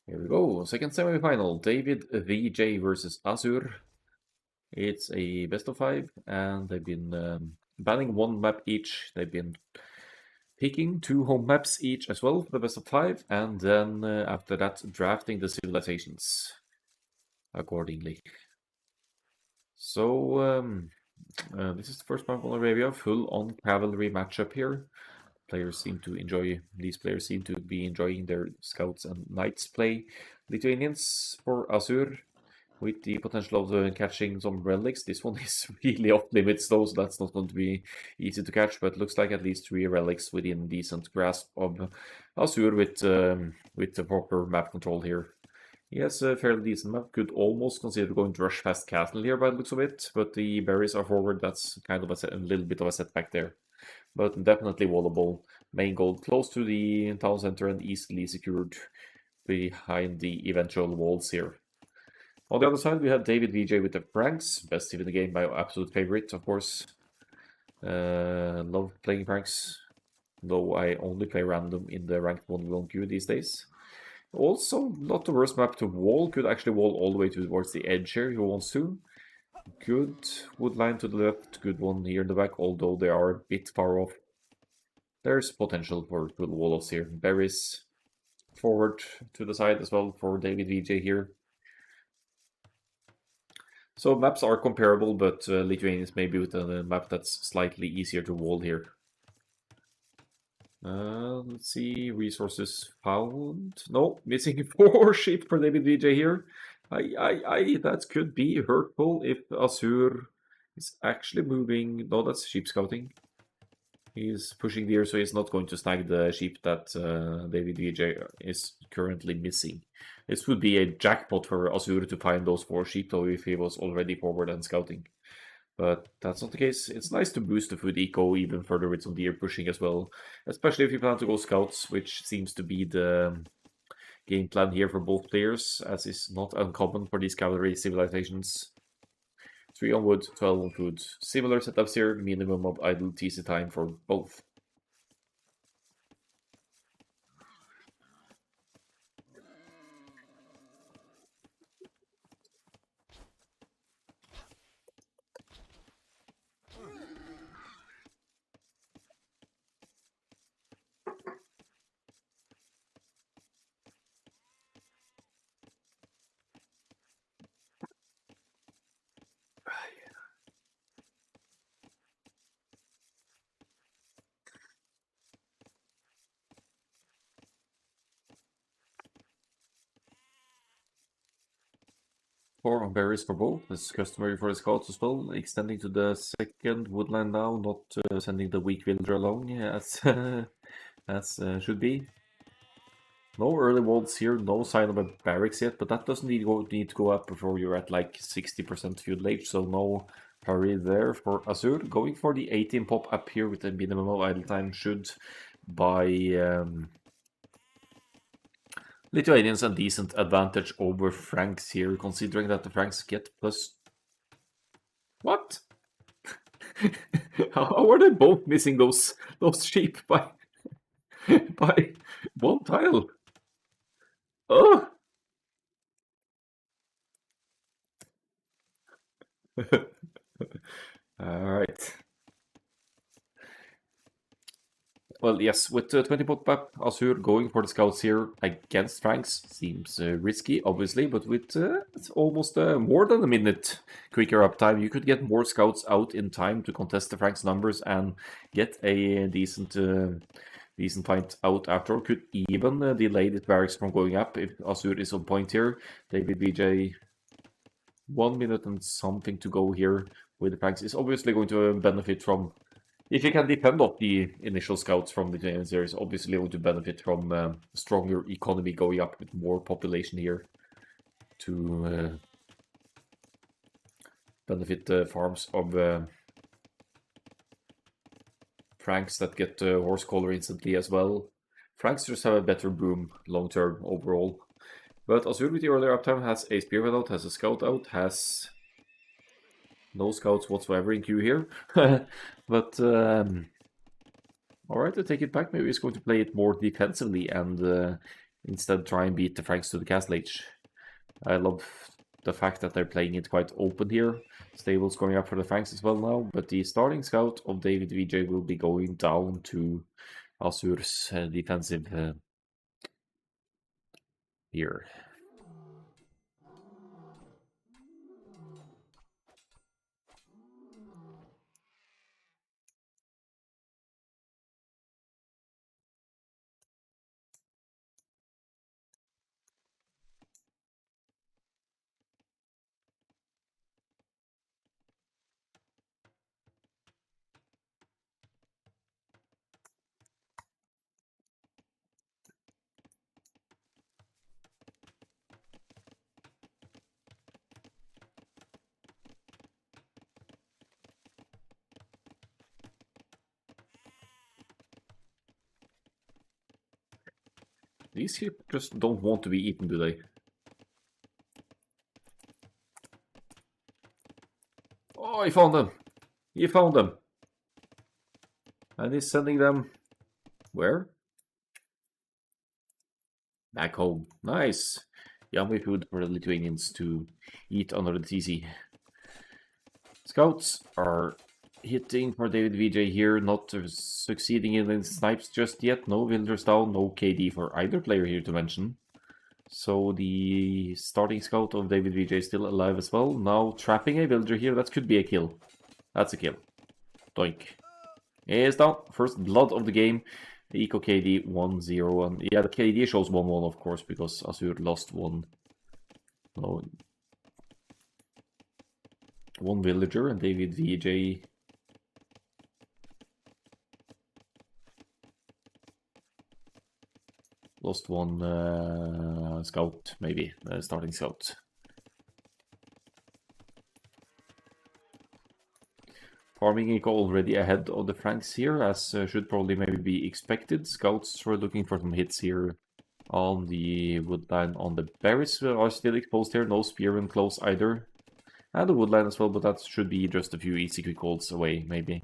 Here we go, second semi-final, DavidVJ versus Asur. It's a best of 5, and they've been banning one map each. They've been picking 2 home maps each as well for the best of 5, and then after that drafting the civilizations accordingly. So this is the first map on Arabia, full-on cavalry matchup here. These players seem to be enjoying their scouts and knights play. Lithuanians for Asur, with the potential of catching some relics. This one is really off limits though, so that's not going to be easy to catch, but looks like at least 3 relics within decent grasp of Asur with the proper map control here. He has a fairly decent map, could almost consider going to rush past castle here by the looks of it, but the berries are forward, that's kind of a little bit of a setback there. But definitely wallable. Main goal close to the town center and easily secured behind the eventual walls here. On the other side, we have DavidVJ with the Franks, best team in the game, my absolute favorite, of course. Love playing Franks, though I only play random in the ranked 1v1 queue these days. Also, not the worst map to wall, could actually wall all the way towards the edge here, who wants to. Good wood line to the left, good one here in the back, although they are a bit far off. There's potential for good walls here. Berries forward to the side as well for DavidVJ here. So maps are comparable, but Lithuanians maybe with a map that's slightly easier to wall here. Let's see, resources found. No, missing 4 sheep for DavidVJ here. That could be hurtful if Asur is actually moving. No, that's sheep scouting. He's pushing deer, so he's not going to snag the sheep that DavidVJ is currently missing. This would be a jackpot for Asur to find those 4 sheep, though, if he was already forward and scouting. But that's not the case. It's nice to boost the food eco even further with some deer pushing as well, especially if you plan to go scouts, which seems to be the game plan here for both players, as is not uncommon for these cavalry civilizations. 3 on wood, 12 on food. Similar setups here, minimum of idle TC time for both. Four on berries for both. This is customary for the scouts as well. Extending to the second woodland now, not sending the weak villager along as as should be. No early walls here, no sign of a barracks yet, but that doesn't need to go up before you're at like 60% feudal age, so no hurry there for Asur. Going for the 18 pop up here with a minimum of idle time should buy Lithuanians a decent advantage over Franks here, considering that the Franks get plus... What? How are they both missing those sheep by 1 tile? Oh! Alright. Well, yes, with 20 pot map, Asur going for the scouts here against Franks seems risky, obviously, but with it's almost more than a minute quicker uptime, you could get more scouts out in time to contest the Franks numbers and get a decent fight out after. Could even delay the barracks from going up if Asur is on point here. DavidVJ, 1 minute and something to go here with the Franks is obviously going to benefit from... If you can defend off the initial scouts from the Canadian series, obviously going to benefit from stronger economy going up with more population here to benefit the farms of Franks that get horse collar instantly as well. Franks just have a better boom long term overall. But Asur with the earlier uptime has a spearman out, has a scout out, has no scouts whatsoever in queue here. But alright, to take it back, maybe he's going to play it more defensively and instead try and beat the Franks to the Castle Age. I love the fact that they're playing it quite open here. Stables going up for the Franks as well now, but the starting scout of DavidVJ will be going down to Asur's defensive here. These here just don't want to be eaten, do they? Oh, he found them! He found them! And he's sending them... where? Back home. Nice! Yummy food for the Lithuanians to eat under the TC. Scouts are hitting for DavidVJ here, not succeeding in snipes just yet. No villagers down, no KD for either player here to mention. So the starting scout of DavidVJ is still alive as well. Now trapping a villager here, that could be a kill. That's a kill. Doink. Is down. First blood of the game. Eco KD 1-0. And yeah, the KD shows 1-1 of course, because Asur lost one villager, and DavidVJ lost one scout, maybe, starting scout. Farming Eco already ahead of the Franks here, as should probably maybe be expected. Scouts were looking for some hits here on the woodline. On the berries are still exposed here, no spearmen close either. And the woodline as well, but that should be just a few easy quick holds away, maybe.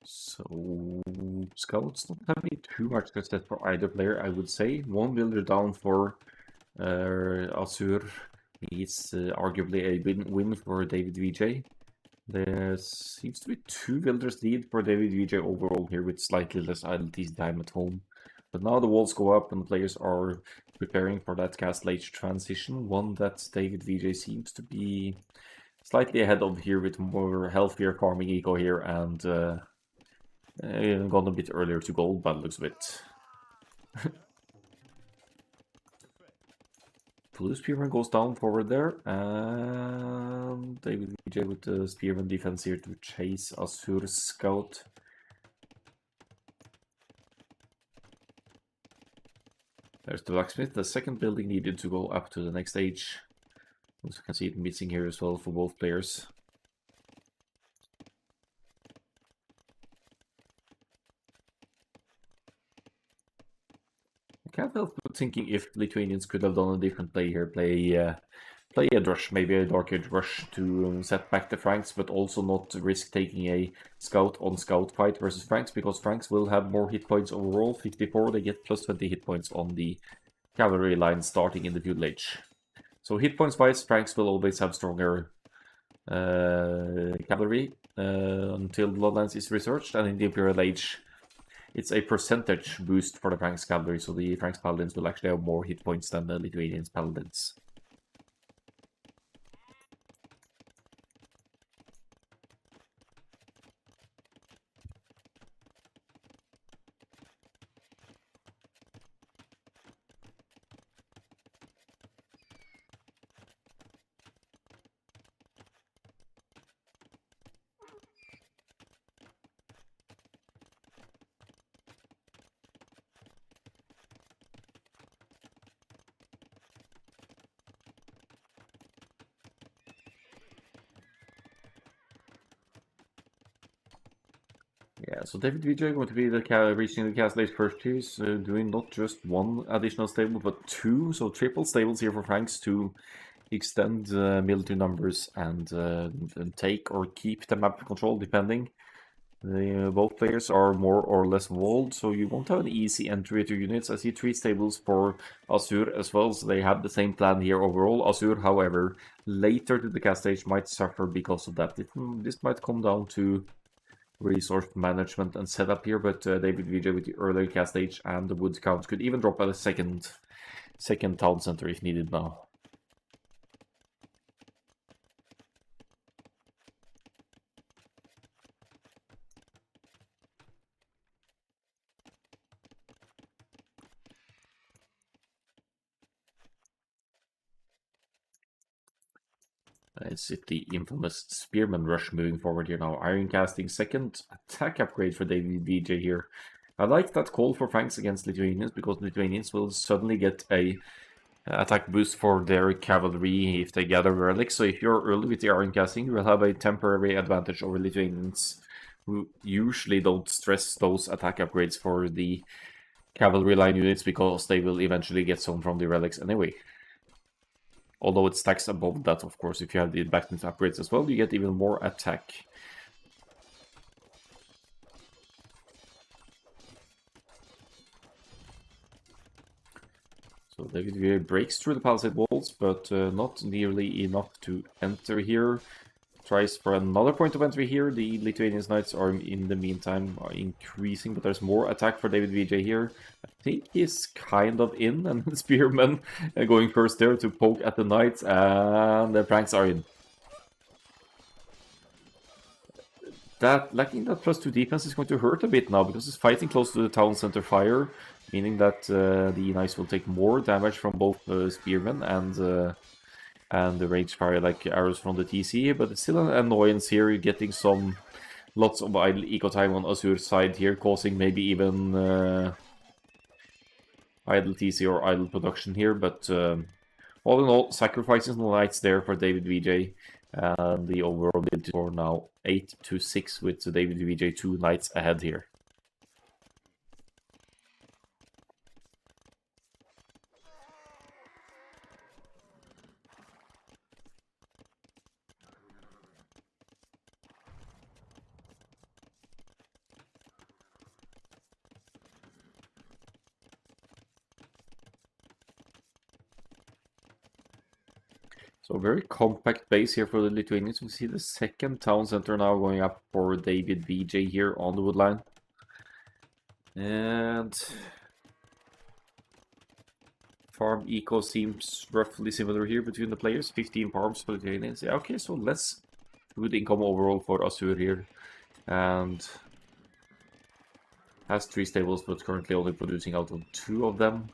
So scouts not having too much success for either player, I would say. One villager down for Asur is arguably a win for DavidVJ. There seems to be 2 villagers lead for DavidVJ overall here, with slightly less idleness time at home. But now the walls go up and the players are preparing for that Castle Age transition, one that DavidVJ seems to be slightly ahead of here, with more healthier farming eco here, and gone a bit earlier to gold by the looks of it. Blue Spearman goes down forward there, and DavidVJ with the Spearman defense here to chase Asur's scout. There's the blacksmith, the second building needed to go up to the next stage. As you can see it missing here as well for both players. I can't help but thinking if Lithuanians could have done a different play here, play a rush, maybe a Dark Age rush to set back the Franks, but also not risk taking a scout-on-scout fight versus Franks, because Franks will have more hit points overall, 54, they get plus 20 hit points on the cavalry line starting in the feudal age. So hit points wise, Franks will always have stronger cavalry until Bloodlines is researched, and in the Imperial Age it's a percentage boost for the Franks cavalry, so the Franks paladins will actually have more hit points than the Lithuanians paladins. Yeah, so DavidVJ going to be the reaching the castle age first here, doing not just one additional stable, but two, so triple stables here for Franks to extend military numbers and take or keep the map control, depending. Both players are more or less walled, so you won't have an easy entry to units. I see 3 stables for Asur as well, so they have the same plan here overall. Asur, however, later to the cast stage might suffer because of that. This might come down to resource management and setup here, but DavidVJ with the earlier cast stage and the wood count could even drop at a second town center if needed now. It's the infamous Spearman Rush moving forward here now. Iron casting second attack upgrade for DavidVJ here. I like that call for Franks against Lithuanians, because Lithuanians will suddenly get a attack boost for their cavalry if they gather relics. So if you're early with the iron casting, you will have a temporary advantage over Lithuanians, who usually don't stress those attack upgrades for the cavalry line units, because they will eventually get some from the relics anyway. Although it stacks above that, of course. If you have the backnet upgrades as well, you get even more attack. So DavidVJ breaks through the palisade walls, but not nearly enough to enter here. Tries for another point of entry here. The Lithuanian Knights are in the meantime increasing, but there's more attack for DavidVJ here. I think he's kind of in, and Spearman going first there to poke at the Knights, and the Franks are in. That lacking that +2 defense is going to hurt a bit now, because it's fighting close to the town center fire, meaning that the Knights will take more damage from both Spearmen and the range fire, like arrows from the TC, but it's still an annoyance here. You're getting lots of idle eco time on Asur's side here, causing maybe even idle TC or idle production here, but all in all, sacrificing the Knights there for DavidVJ, and the overall build score now 8-6 with DavidVJ 2 Knights ahead here. So very compact base here for the Lithuanians. We see the second town center now going up for DavidVJ here on the woodline. And farm eco seems roughly similar here between the players. 15 farms for the Lithuanians. Yeah, okay, so less good income overall for Asur here. And has 3 stables, but currently only producing out of 2 of them.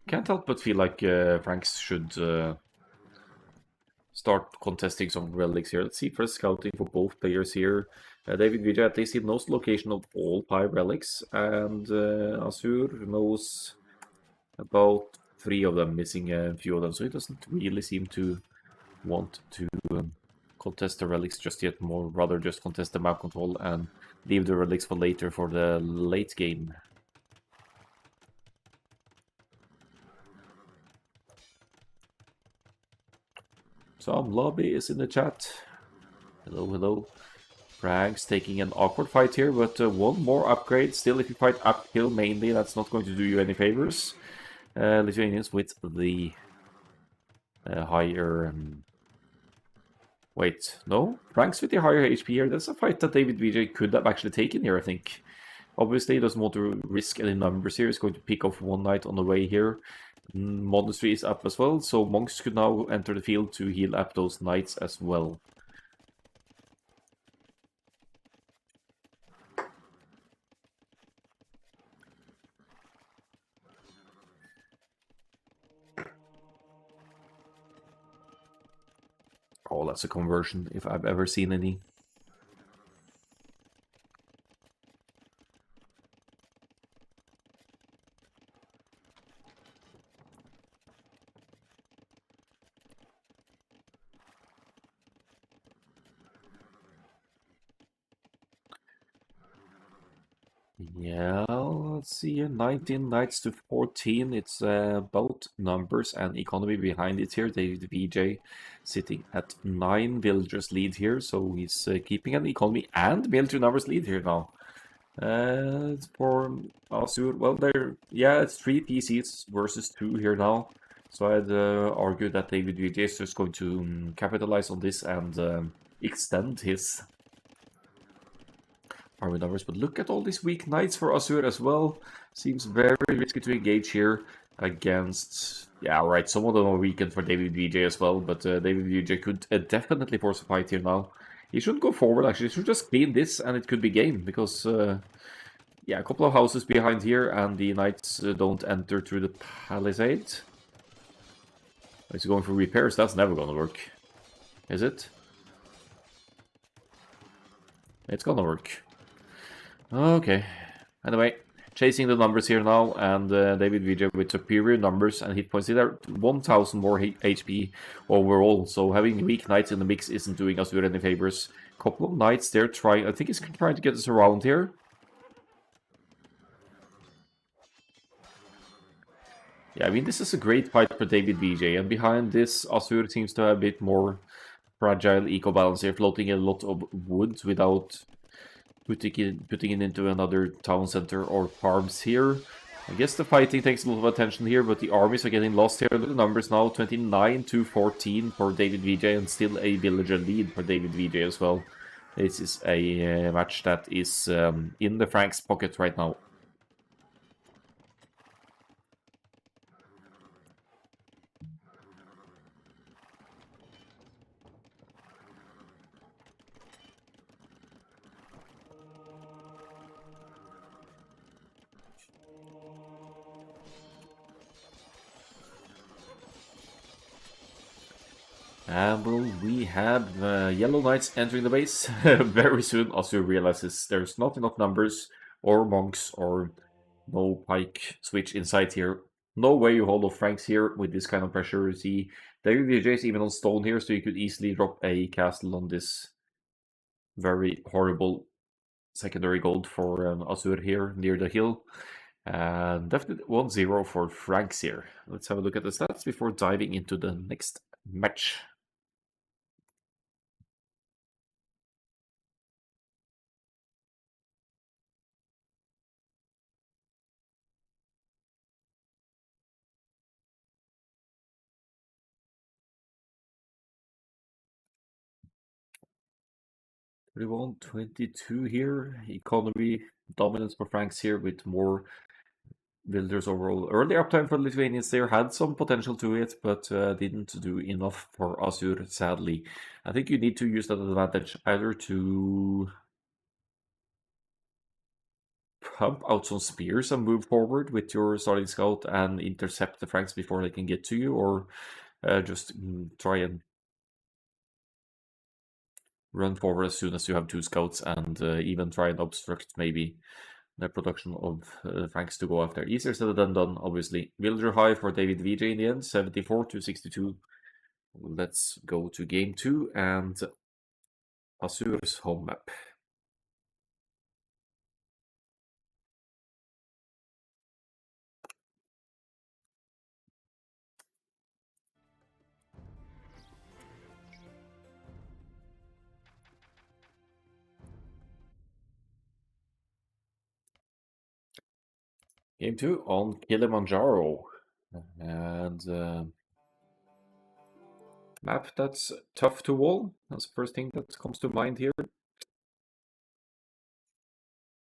Can't help but feel like Franks should start contesting some relics here. Let's see first scouting for both players here. DavidVJ at least he knows the location of all 5 relics, and Asur knows about 3 of them, missing a few of them, so he doesn't really seem to want to contest the relics just yet, more rather just contest the map control and leave the relics for later for the late game. Some lobby is in the chat. Hello, hello. Frags taking an awkward fight here, but one more upgrade. Still, if you fight uphill mainly, that's not going to do you any favors. Lithuanians with the higher Wait, no? Frank's with the higher HP here. That's a fight that DavidVJ could have actually taken here, I think. Obviously, he doesn't want to risk any numbers here. He's going to pick off one knight on the way here. Monastery is up as well, so monks could now enter the field to heal up those knights as well. Oh, that's a conversion, if I've ever seen any. Yeah, let's see here. 19 knights to 14. It's both numbers and economy behind it here. DavidVJ sitting at 9 villagers lead here, so he's keeping an economy and military numbers lead here now. For Asur, well, yeah, it's 3 PCs versus 2 here now. So I'd argue that DavidVJ is just going to capitalize on this and extend his army numbers. But look at all these weak knights for Asur as well. Seems very risky to engage here against... Yeah, right, some of them are weakened for DavidVJ as well, but DavidVJ could definitely force a fight here now. He shouldn't go forward, actually. He should just clean this and it could be game, because... yeah, a couple of houses behind here, and the knights don't enter through the palisade. Is he going for repairs? That's never gonna work. Is it? It's gonna work. Okay. Anyway, chasing the numbers here now, and DavidVJ with superior numbers and hit points. They're 1000 more HP overall, so having weak knights in the mix isn't doing Asur any favors. Couple of knights there trying... I think he's trying to get us around here. Yeah, I mean, this is a great fight for DavidVJ, and behind this, Asur seems to have a bit more fragile eco-balance here, floating a lot of wood without putting it into another town center or farms here. I guess the fighting takes a lot of attention here, but the armies are getting lost here. Look at the numbers now, 29 to 14 for DavidVJ, and still a villager lead for DavidVJ as well. This is a match that is in the Frank's pocket right now. And well, we have Yellow Knights entering the base. Very soon, Asur realizes there's not enough numbers, or monks, or no pike switch inside here. No way you hold off Franks here with this kind of pressure. You see, DavidVJ is even on stone here, so you could easily drop a castle on this very horrible secondary gold for Asur here near the hill. And definitely 1-0 for Franks here. Let's have a look at the stats before diving into the next match. We want 22 here. Economy dominance for Franks here with more builders overall. Early uptime for the Lithuanians there had some potential to it, but didn't do enough for Asur, sadly. I think you need to use that advantage either to pump out some spears and move forward with your starting scout and intercept the Franks before they can get to you, or just try and run forward as soon as you have 2 scouts and even try and obstruct maybe the production of Franks to go after. Easier said than done, obviously. Villager high for DavidVJ in the end, 74 to 62. Let's go to game 2 and Asur's home map. Game 2 on Kilimanjaro. And Map that's tough to wall. That's the first thing that comes to mind here.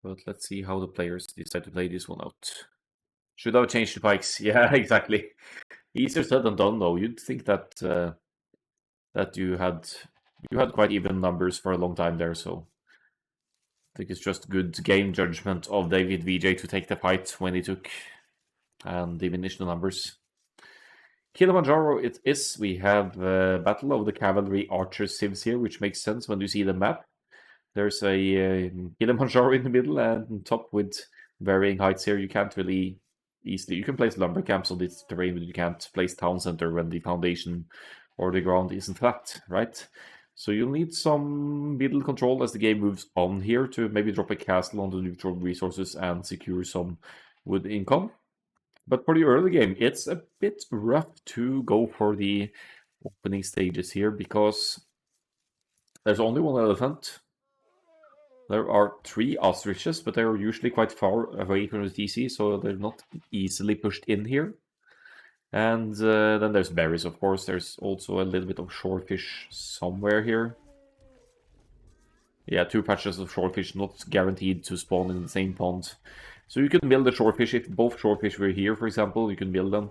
But let's see how the players decide to play this one out. Should have changed the pikes. Yeah, exactly. Easier said than done, though. You'd think that that you had quite even numbers for a long time there, so I think it's just good game judgment of DavidVJ to take the fight when he took and diminish the numbers. Kilimanjaro it is. We have Battle of the Cavalry Archer Civs here, which makes sense when you see the map. There's a Kilimanjaro in the middle and on top with varying heights here. You can't really easily... You can place lumber camps on this terrain, but you can't place town center when the foundation or the ground isn't flat, right? So you'll need some middle control as the game moves on here to maybe drop a castle on the neutral resources and secure some wood income. But for the early game, it's a bit rough to go for the opening stages here because there's only one elephant. There are 3 ostriches, but they're usually quite far away from the TC, so they're not easily pushed in here. And then there's berries, of course. There's also a little bit of shorefish somewhere here. Yeah, 2 patches of shorefish not guaranteed to spawn in the same pond. So you can build a shorefish. If both shorefish were here, for example, you can build them.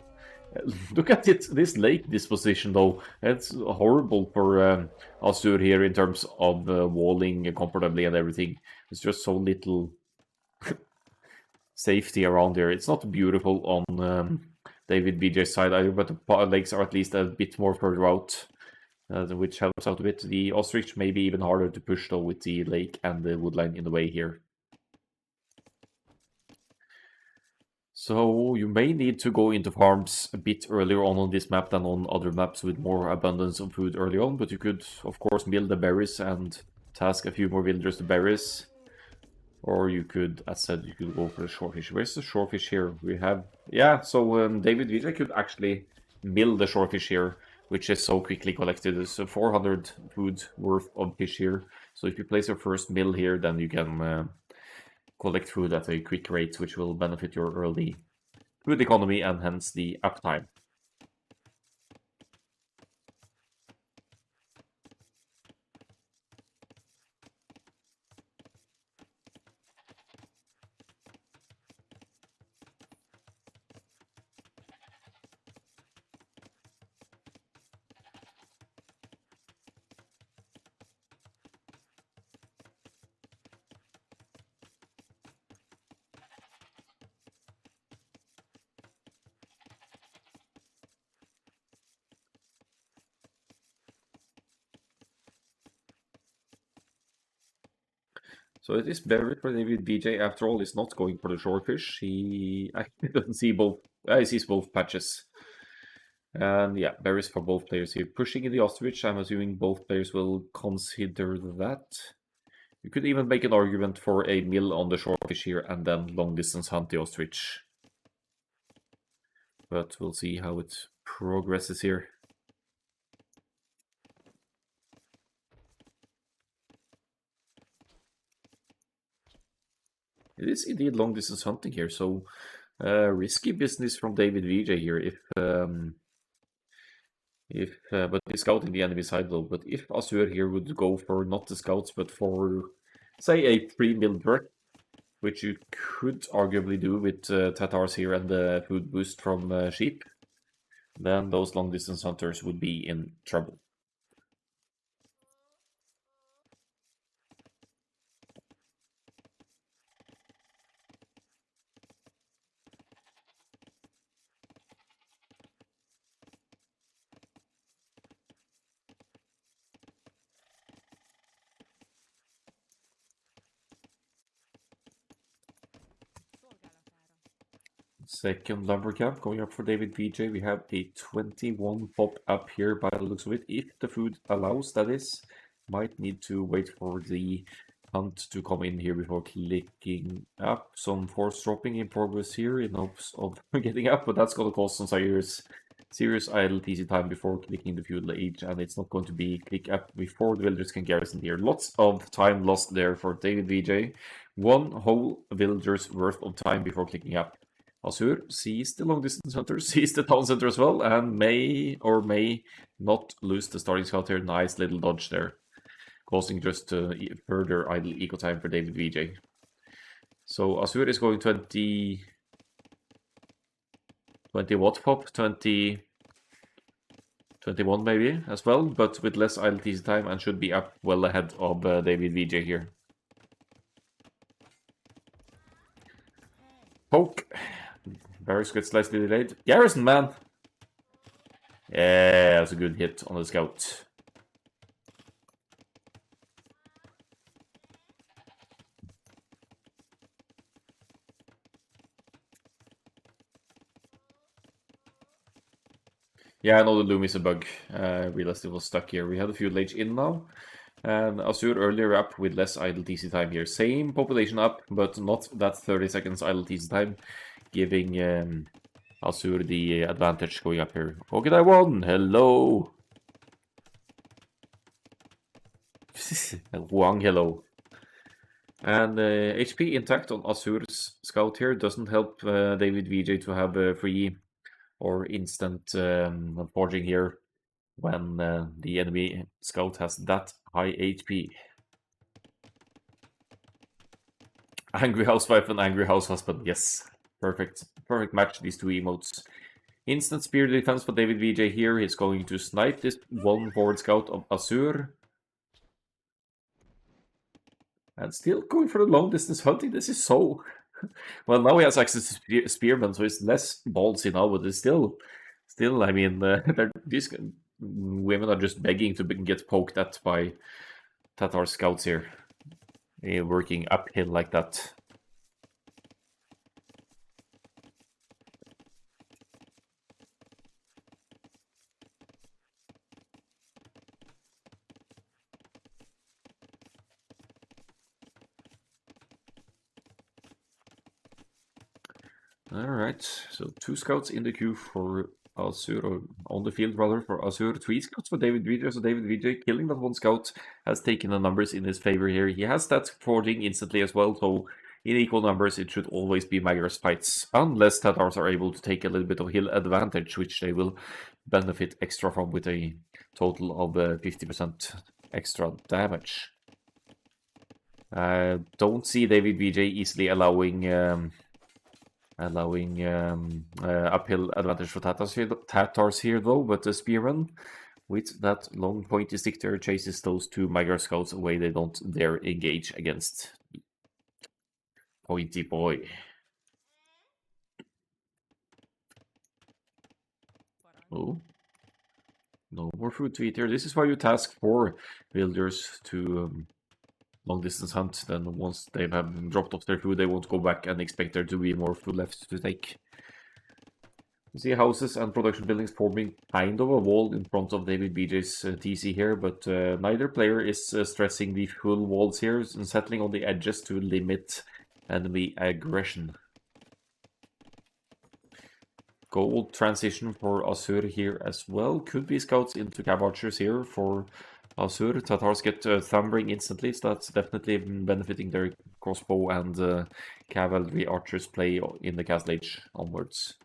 Look at it, this lake disposition, though. It's horrible for Asur here in terms of walling comfortably and everything. It's just so little safety around here. It's not beautiful on DavidVJ's side either, but the lakes are at least a bit more further out, which helps out a bit. The ostrich may be even harder to push, though, with the lake and the woodline in the way here. So you may need to go into farms a bit earlier on this map than on other maps with more abundance of food early on, but you could, of course, mill the berries and task a few more villagers to berries. Or you could, as said, you could go for the shorefish. Where's the shorefish here? We have... Yeah, so DavidVJ could actually mill the shorefish here, which is so quickly collected. There's 400 food worth of fish here. So if you place your first mill here, then you can collect food at a quick rate, which will benefit your early food economy and hence the uptime. So it is buried for DavidVJ. After all, is not going for the shorefish. He actually doesn't see both. He sees both patches. And yeah, berries for both players here. Pushing in the ostrich, I'm assuming both players will consider that. You could even make an argument for a mill on the shorefish here and then long distance hunt the ostrich. But we'll see how it progresses here. It is indeed long distance hunting here, so risky business from DavidVJ here. But he's scouting the enemy side though. But if Asur here would go for not the scouts, but for say a pre-mill work, which you could arguably do with Tatars here and the food boost from sheep, then those long distance hunters would be in trouble. Second lumber camp going up for DavidVJ. We have a 21 pop up here by the looks of it. If the food allows, that is. Might need to wait for the hunt to come in here before clicking up. Some force dropping in progress here in hopes of getting up, but that's going to cost some serious idle TC time before clicking the feudal age, and it's not going to be click up before the villagers can garrison here. Lots of time lost there for DavidVJ. 1 whole villager's worth of time before clicking up. Asur sees the long distance hunter, sees the town center as well, and may or may not lose the starting scout here. Nice little dodge there, causing just further idle eco time for DavidVJ. So Asur is going 20 watt pop, 21 maybe as well, but with less idle TC time and should be up well ahead of DavidVJ here. Poke. Barracks gets slightly delayed. Garrison, man! Yeah, that's a good hit on the scout. Yeah, I know the loom is a bug. I realized it was stuck here. We had a few late in now. And Asur earlier up with less idle TC time here. Same population up, but not that 30 seconds idle TC time, giving Asur the advantage going up here. Okay, I won! Hello! Wang, hello. And HP intact on Asur's scout here doesn't help DavidVJ to have free or instant forging here when the enemy scout has that high HP. Angry housewife and angry house husband, yes. Perfect match, these two emotes. Instant spear defense for DavidVJ here. He's going to snipe this one forward scout of Asur. And still going for the long distance hunting. This is so... Well, now he has access to Spearman, so it's less ballsy now, but it's still, I mean, these women are just begging to get poked at by Tatar scouts here, working uphill like that. Alright, so 2 scouts in the queue for Asur, or on the field rather, for Asur. 3 scouts for DavidVJ, so DavidVJ killing that 1 scout has taken the numbers in his favor here. He has that forging instantly as well, so in equal numbers it should always be Magar's fights, unless Tatars are able to take a little bit of hill advantage, which they will benefit extra from with a total of 50% extra damage. I don't see DavidVJ easily allowing uphill advantage for Tatars here though, but the Spearman with that long pointy stick there chases those 2 Magyar scouts away. They don't dare engage against pointy boy. Oh, no more food to eat here. This is why you task 4 villagers to long distance hunt. Then once they have dropped off their food, they won't go back and expect there to be more food left to take. You see houses and production buildings forming kind of a wall in front of DavidVJ's TC here, but neither player is stressing the full walls here and settling on the edges to limit enemy aggression. Gold transition for Asur here as well. Could be scouts into cab archers here for Asur. Tatars get thumbering instantly, so that's definitely benefiting their crossbow and cavalry archers play in the Castle Age onwards.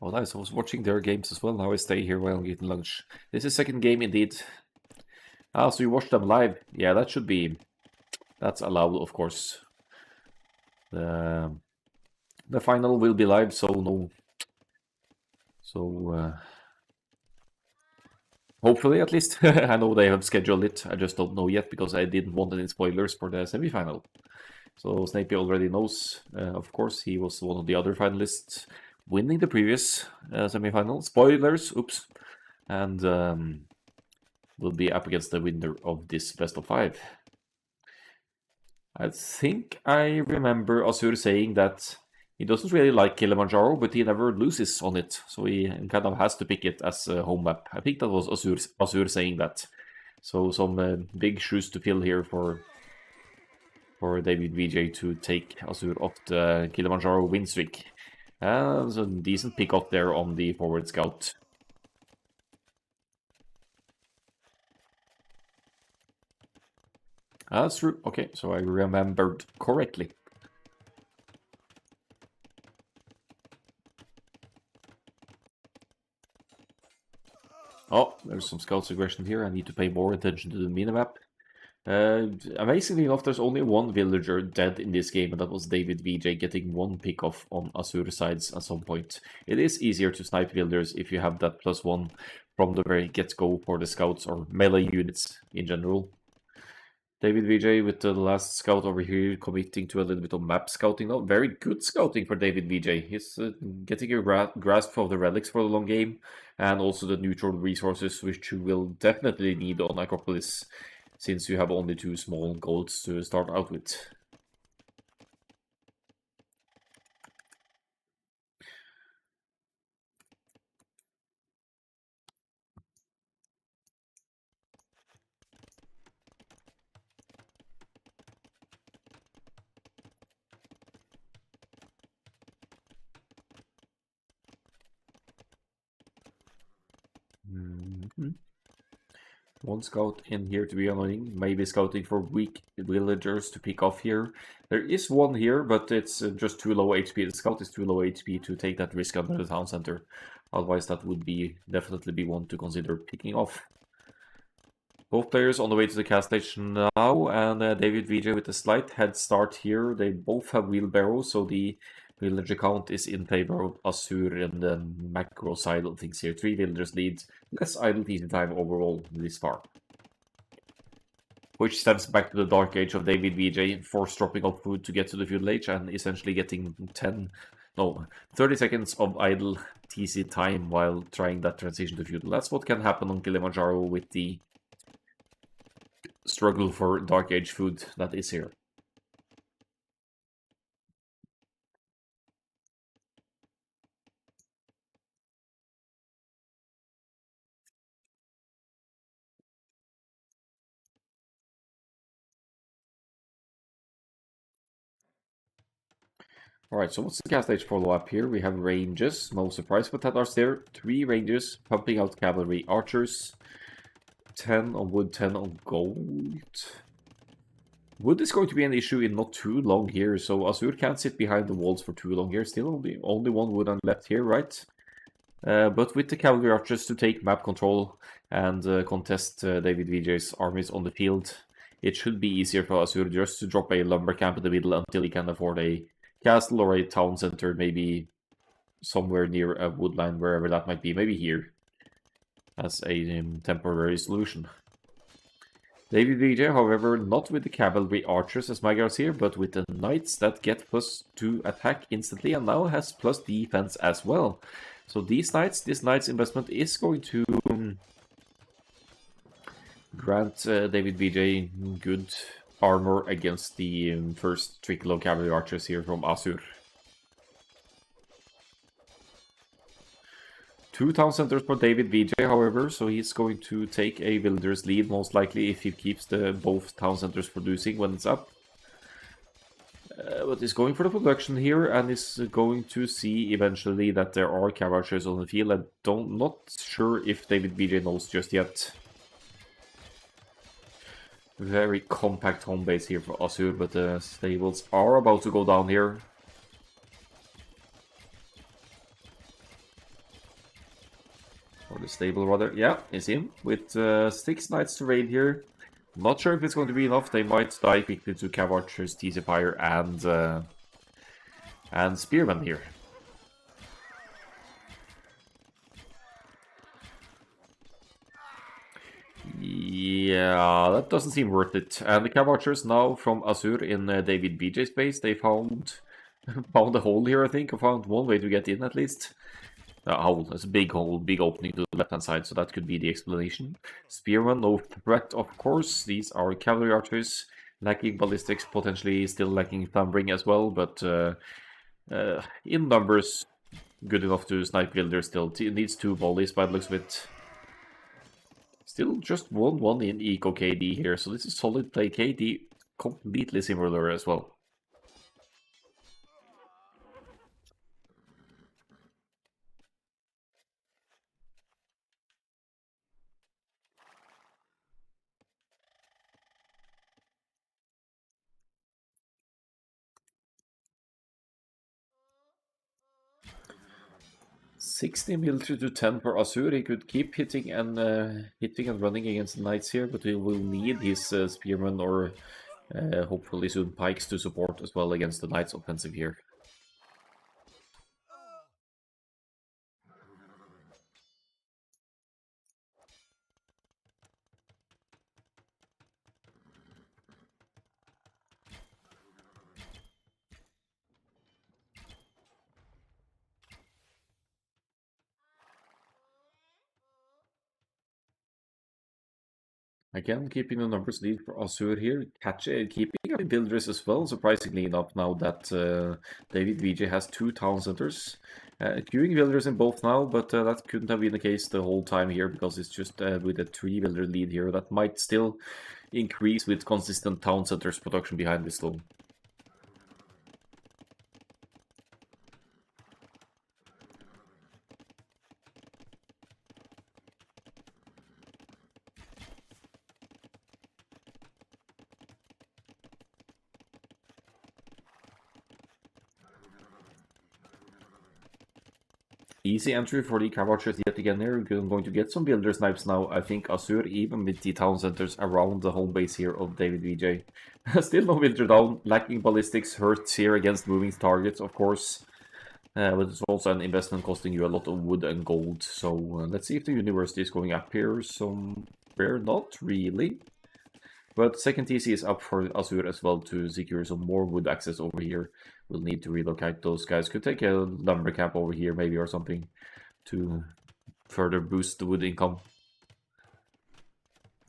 Oh nice, I was watching their games as well. Now I stay here while I'm getting lunch. This is second game indeed. Ah, so you watch them live. Yeah, that should be... That's allowed, of course. The final will be live, so no... So... hopefully, at least. I know they have scheduled it. I just don't know yet, because I didn't want any spoilers for the semi-final. So Snapey already knows. Of course, he was one of the other finalists, winning the previous semi-final. Spoilers, oops. And will be up against the winner of this best of 5. I think I remember Asur saying that he doesn't really like Kilimanjaro, but he never loses on it. So he kind of has to pick it as a home map. I think that was Asur saying that. So some big shoes to fill here for DavidVJ to take Asur off the Kilimanjaro win streak. And so decent pick up there on the forward scout. That's true. Okay, so I remembered correctly. Oh, there's some scout aggression here. I need to pay more attention to the minimap. Amazingly enough, there's only one villager dead in this game, and that was DavidVJ getting one pick off on Asur sides at some point. It is easier to snipe villagers if you have that +1 from the very get-go for the scouts or melee units in general. DavidVJ with the last scout over here committing to a little bit of map scouting now. Very good scouting for DavidVJ. He's getting a grasp of the relics for the long game and also the neutral resources, which you will definitely need on Acropolis, since you have only 2 small golds to start out with. One scout in here to be annoying, maybe scouting for weak villagers to pick off here. There is one here, but it's just too low HP. The scout is too low HP to take that risk under the town center. Otherwise, that would definitely be one to consider picking off. Both players on the way to the cast station now, and DavidVJ with a slight head start here. They both have wheelbarrows, so the villager count is in favor of Asur and the macro side of things here. 3 villagers lead, less idle TC time overall this far. Which stems back to the dark age of DavidVJ, force dropping off food to get to the feudal age and essentially getting 30 seconds of idle TC time while trying that transition to feudal. That's what can happen on Kilimanjaro with the struggle for dark age food that is here. Alright, so what's the cast stage follow-up here? We have ranges, no surprise with that are there. 3 ranges, pumping out cavalry archers. 10 on wood, 10 on gold. Wood is going to be an issue in not too long here, so Asur can't sit behind the walls for too long here. Still only 1 wood left here, right? But with the cavalry archers to take map control and contest DavidVJ's armies on the field, it should be easier for Asur just to drop a lumber camp in the middle until he can afford a castle or a town center, maybe somewhere near a woodline, wherever that might be, maybe here, as a temporary solution. DavidVJ, however, not with the cavalry archers as my guys here, but with the knights that get +2 attack instantly and now has plus defense as well. So this knight's investment is going to grant DavidVJ good armor against the first trickle of cavalry archers here from Asur. 2 town centers for DavidVJ, however, so he's going to take a villager's lead most likely if he keeps both town centers producing when it's up. But he's going for the production here and is going to see eventually that there are cavalry archers on the field. Not sure if DavidVJ knows just yet. Very compact home base here for Asur, but the stables are about to go down here. Or the stable rather. Yeah, it's him with 6 knights to raid here. Not sure if it's going to be enough. They might die quickly to cav archers, TC Fire, and Spearman here. Yeah, that doesn't seem worth it. And the cav archers now from Asur in DavidVJ's base, they found a hole here, I think. I found one way to get in at least. A hole, it's a big hole, big opening to the left-hand side, so that could be the explanation. Spearman, no threat, of course. These are cavalry archers, lacking ballistics, potentially still lacking thumbring as well, but in numbers, good enough to snipe villagers still. It needs 2 volleys by the looks of it. Still just 1-1 in Eco KD here, so this is solid play. KD completely similar as well. $60 military to 10 for Asur. He could keep hitting and running against the knights here, but he will need his spearmen or hopefully soon pikes to support as well against the knights offensive here. Again, keeping the numbers lead for Asur here. Keeping up builders as well, surprisingly enough, now that DavidVJ has 2 town centers. Queuing builders in both now, but that couldn't have been the case the whole time here, because it's just with a 3 builder lead here. That might still increase with consistent town centers production behind this though. Easy entry for the Cavachers yet again here. We're going to get some builder snipes now. I think Asur, even with the town centers around the home base here of DavidVJ. Still no builder down. Lacking ballistics hurts here against moving targets, of course. But it's also an investment costing you a lot of wood and gold. So let's see if the university is going up here somewhere. Not really. But second TC is up for Asur as well to secure some more wood access over here. We'll need to relocate those guys. Could take a lumber camp over here maybe or something to further boost the wood income.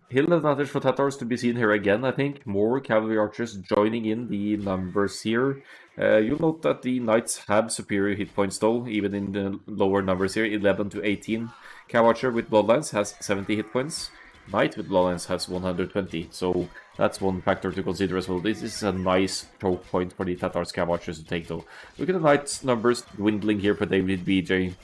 Hill advantage for Tatars to be seen here again, I think. More cavalry archers joining in the numbers here. You'll note that the knights have superior hit points though, even in the lower numbers here, 11 to 18. Cav archer with bloodlines has 70 hit points. Knight with bloodlines has 120, so that's one factor to consider as well. This is a nice choke point for the Tatars Cav archers to take though. Look at the knights numbers dwindling here for DavidVJ.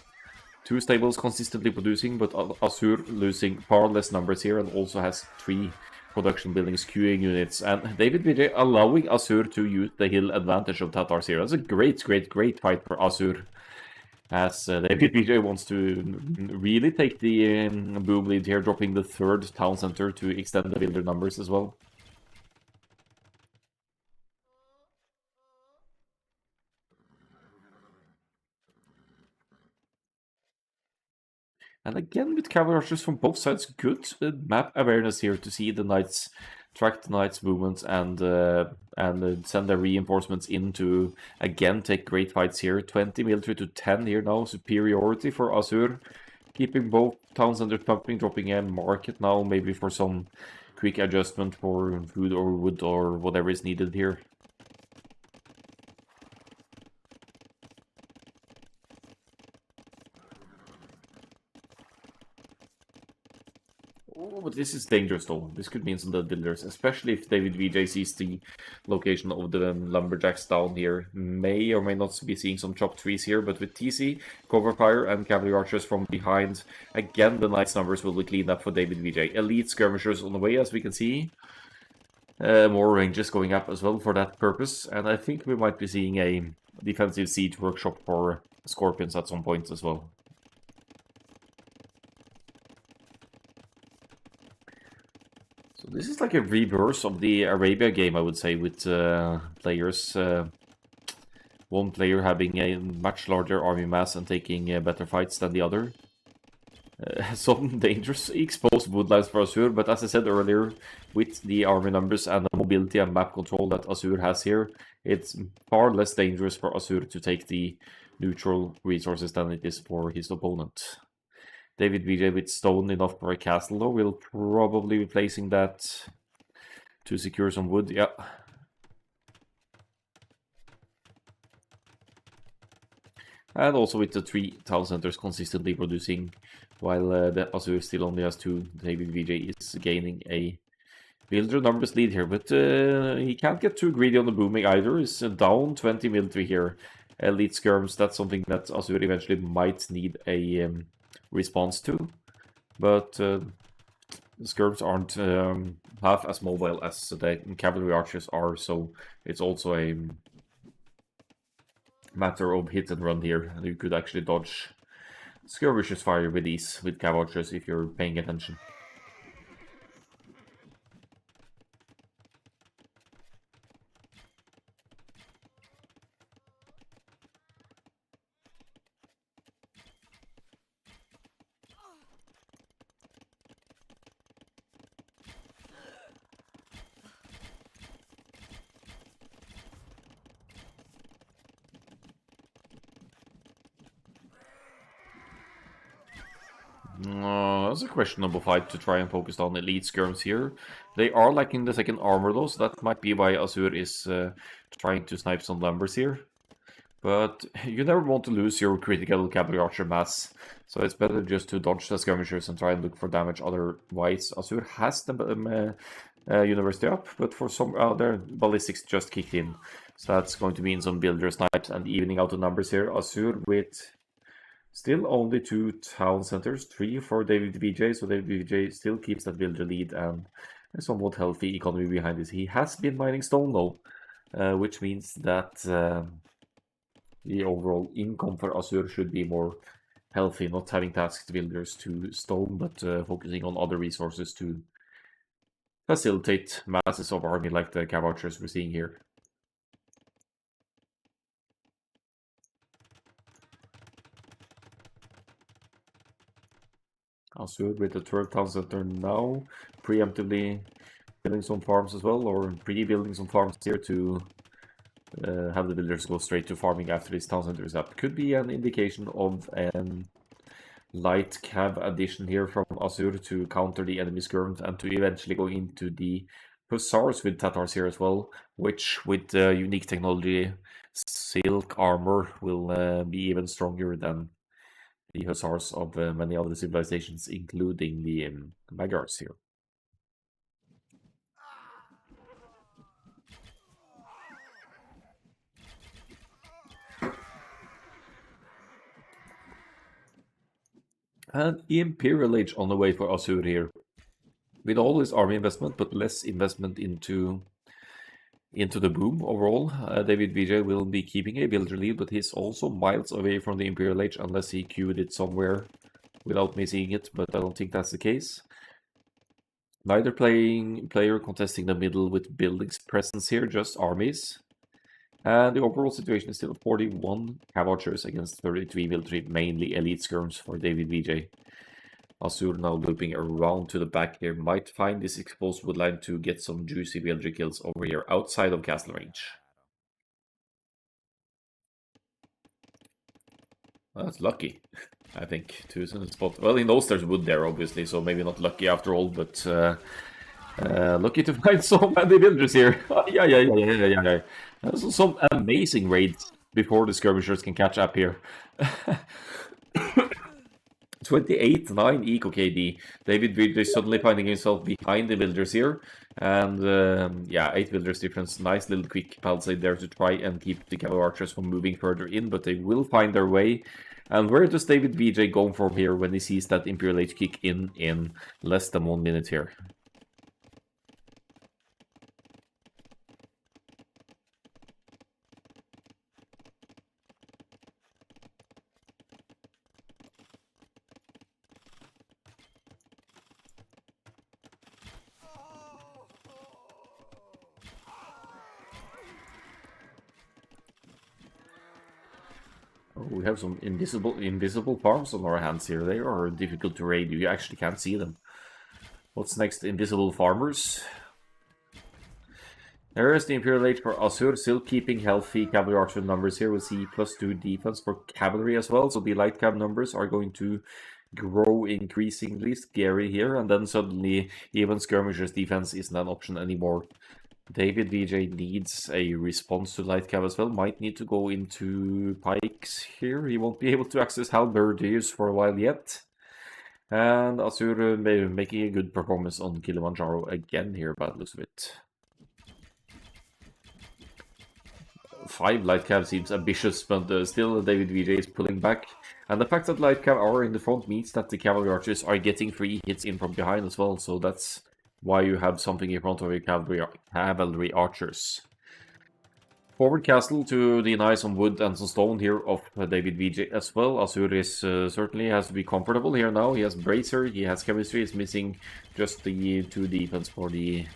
2 stables consistently producing, but Asur losing far less numbers here and also has 3 production buildings queuing units. And DavidVJ allowing Asur to use the hill advantage of Tatars here. That's a great fight for Asur. As DavidVJ wants to really take the boom lead here, dropping the 3rd town center to extend the builder numbers as well. And again, with cavalry archers from both sides, good map awareness here to see the knights, track the knights' movements, and send their reinforcements in to again take great fights here. 20 military to 10 here now, superiority for Asur, keeping both towns under pumping, dropping a market now, maybe for some quick adjustment for food or wood or whatever is needed here. Oh, but this is dangerous though. This could mean some dead builders, especially if DavidVJ sees the location of the lumberjacks down here. May or may not be seeing some chopped trees here, but with TC, cover fire, and cavalry archers from behind, again the knights numbers will be cleaned up for DavidVJ. Elite skirmishers on the way, as we can see. More ranges going up as well for that purpose, and I think we might be seeing a defensive siege workshop for Scorpions at some point as well. So this is like a reverse of the Arabia game, I would say, with players, one player having a much larger army mass and taking better fights than the other. Some dangerous exposed woodlines for Asur, but as I said earlier, with the army numbers and the mobility and map control that Asur has here, it's far less dangerous for Asur to take the neutral resources than it is for his opponent. DavidVJ with stone enough for a castle though, will probably be placing that to secure some wood, yeah. And also with the 3 town centers consistently producing while the Asur still only has 2. DavidVJ is gaining a villager numbers lead here, but he can't get too greedy on the booming either. He's down 20 military here. Elite skirms, that's something that Asur eventually might need a response to, but the skirms aren't half as mobile as the cavalry archers are, so it's also a matter of hit and run here. You could actually dodge skirmishers fire with ease with cav archers if you're paying attention. That's a questionable fight to try and focus on elite skirms here. They are lacking the second armor though, so that might be why Asur is trying to snipe some numbers here. But you never want to lose your critical cavalry archer mass, so it's better just to dodge the skirmishers and try and look for damage otherwise. Asur has the university up, but for some other ballistics just kicked in. So that's going to mean some builder snipes and evening out the numbers here. Asur with still only 2 town centers, 3 for DavidVJ, so DavidVJ still keeps that builder lead and a somewhat healthy economy behind this. He has been mining stone though, which means that the overall income for Asur should be more healthy, not having tasked builders to stone, but focusing on other resources to facilitate masses of army like the cav archers we're seeing here. Asur with the 12 town center now, preemptively building some farms as well, or pre-building some farms here to have the builders go straight to farming after this town center is up. Could be an indication of an light cav addition here from Asur to counter the enemy skirms and to eventually go into the hussars with Tatars here as well, which with unique technology, silk armor will be even stronger than the hussars of many other civilizations, including the Magyars here. And Imperial Age on the way for Asur here. With all his army investment, but less investment into the boom overall. DavidVJ will be keeping a builder lead, but he's also miles away from the Imperial Age unless he queued it somewhere without me seeing it, but I don't think that's the case. Neither player contesting the middle with buildings presence here, just armies. And the overall situation is still 41 cav archers against 33 military, mainly elite skirms for DavidVJ. Asur now looping around to the back here, might find this exposed woodline to get some juicy villager kills over here outside of castle range. That's lucky, I think, to a spot. Well, he knows there's wood there, obviously, so maybe not lucky after all, but lucky to find so many villagers here. Yeah. There's some amazing raids before the skirmishers can catch up here. 28-9 eco KD. DavidVJ suddenly finding himself behind the villagers here. And yeah, 8 villagers difference. Nice little quick palisade there to try and keep the cavalry archers from moving further in, but they will find their way. And where does DavidVJ go from here when he sees that Imperial Age kick in less than 1 minute here? We have some invisible farms on our hands here. They are difficult to raid. You actually can't see them. What's next? Invisible farmers. There is the Imperial Age for Asur, still keeping healthy cavalry archer numbers here. We see +2 defense for cavalry as well, so the light cav numbers are going to grow increasingly scary here, and then suddenly even skirmishers defense isn't an option anymore. DavidVJ needs a response to light cav as well. Might need to go into pikes here. He won't be able to access halberdiers for a while yet. And Asur making a good performance on Kilimanjaro again here by the looks of it. 5 light cav seems ambitious, but still DavidVJ is pulling back. And the fact that light cav are in the front means that the cavalry archers are getting 3 hits in from behind as well, so that's why you have something in front of your cavalry archers. Forward castle to deny some wood and some stone here of DavidVJ as well. Asur is certainly has to be comfortable here now. He has bracer, he has chemistry, he's missing just the 2 defense for the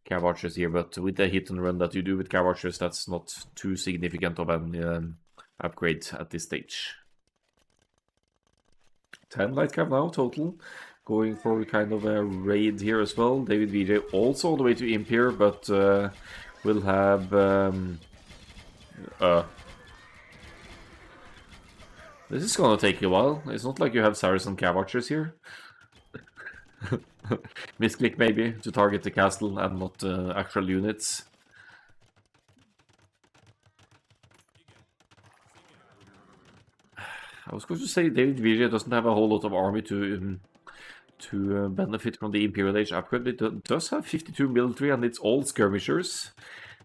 cav archers here, but with the hit and run that you do with cav archers, that's not too significant of an upgrade at this stage. 10 light cav now total, going for kind of a raid here as well. DavidVJ also on the way to imp here, but will have this is gonna take a while. It's not like you have Saracen cav archers here. Misclick maybe to target the castle and not actual units. I was going to say DavidVJ doesn't have a whole lot of army to benefit from the Imperial Age upgrade. It does have 52 military and it's all skirmishers.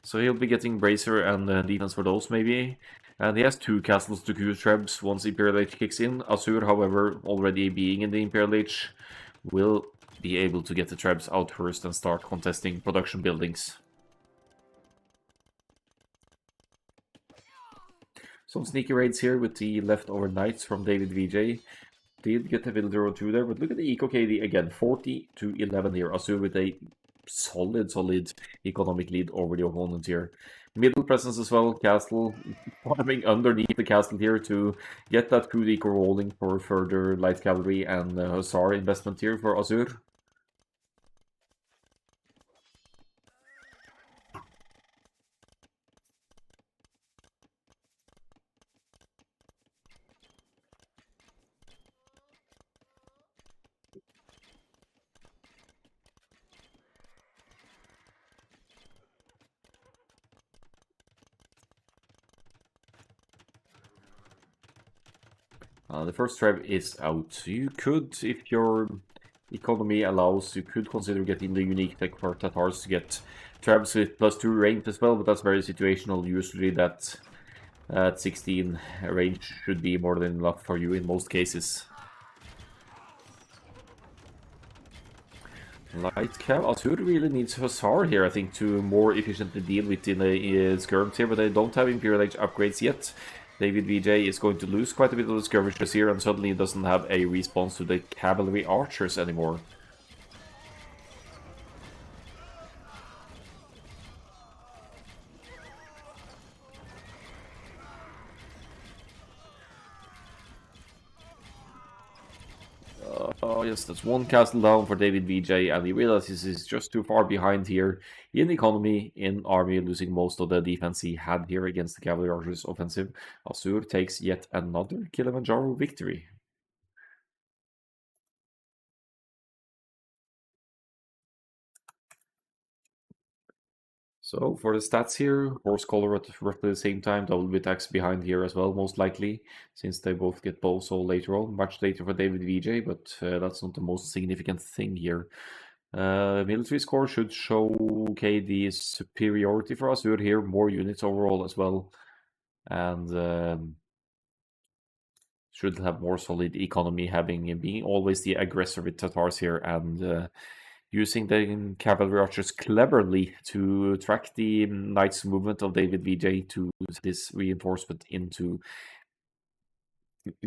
So he'll be getting bracer and defense for those maybe. And he has 2 castles to Q trebs once Imperial Age kicks in. Asur, however, already being in the Imperial Age, will be able to get the trebs out first and start contesting production buildings. Some sneaky raids here with the leftover knights from DavidVJ. Did get a villager or 2 there, but look at the eco KD again, 40 to 11 here. Asur with a solid economic lead over the opponent here. Middle presence as well, castle farming underneath the castle here to get that coup deco rolling for further light cavalry and hussar investment here for Asur. The first trap is out. You could, if your economy allows, you could consider getting the unique tech for Tatars to get traps with +2 range as well, but that's very situational. Usually that at 16 range should be more than enough for you in most cases. Light cav. Asur really needs Hussar here, I think, to more efficiently deal with the skirms here, but they don't have Imperial Age upgrades yet. DavidVJ is going to lose quite a bit of the skirmishers here, and suddenly doesn't have a response to the cavalry archers anymore. Oh yes, that's 1 castle down for DavidVJ, and he realizes he's just too far behind here in economy, in army, losing most of the defense he had here against the cavalry archers offensive. Asur takes yet another Kilimanjaro victory. So for the stats here, horse collar at roughly the same time, double bit axe behind here as well, most likely, since they both get bow soul later on, much later for DavidVJ, but that's not the most significant thing here. Military score should show the superiority for Asur here, more units overall as well, and should have more solid economy, being always the aggressor with Tatars here, and using the cavalry archers cleverly to track the knights' movement of DavidVJ to this reinforcement into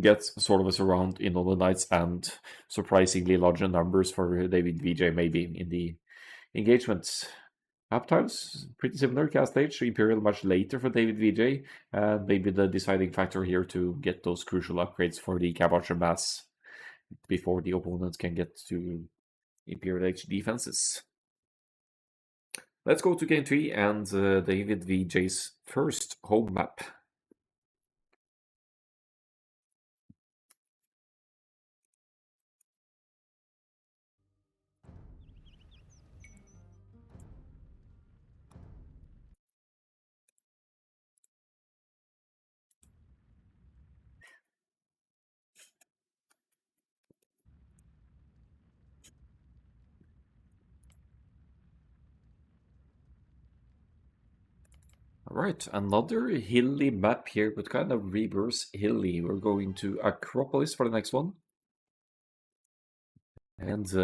get sort of a surround in on the knights, and surprisingly larger numbers for DavidVJ maybe in the engagements. Uptimes, pretty similar cast stage, Imperial much later for DavidVJ, and maybe the deciding factor here to get those crucial upgrades for the cav archer mass before the opponents can get to Imperial Age defenses. Let's go to game 3 and DavidVJ's first home map. Right, another hilly map here, but kind of reverse hilly. We're going to Acropolis for the next one. And as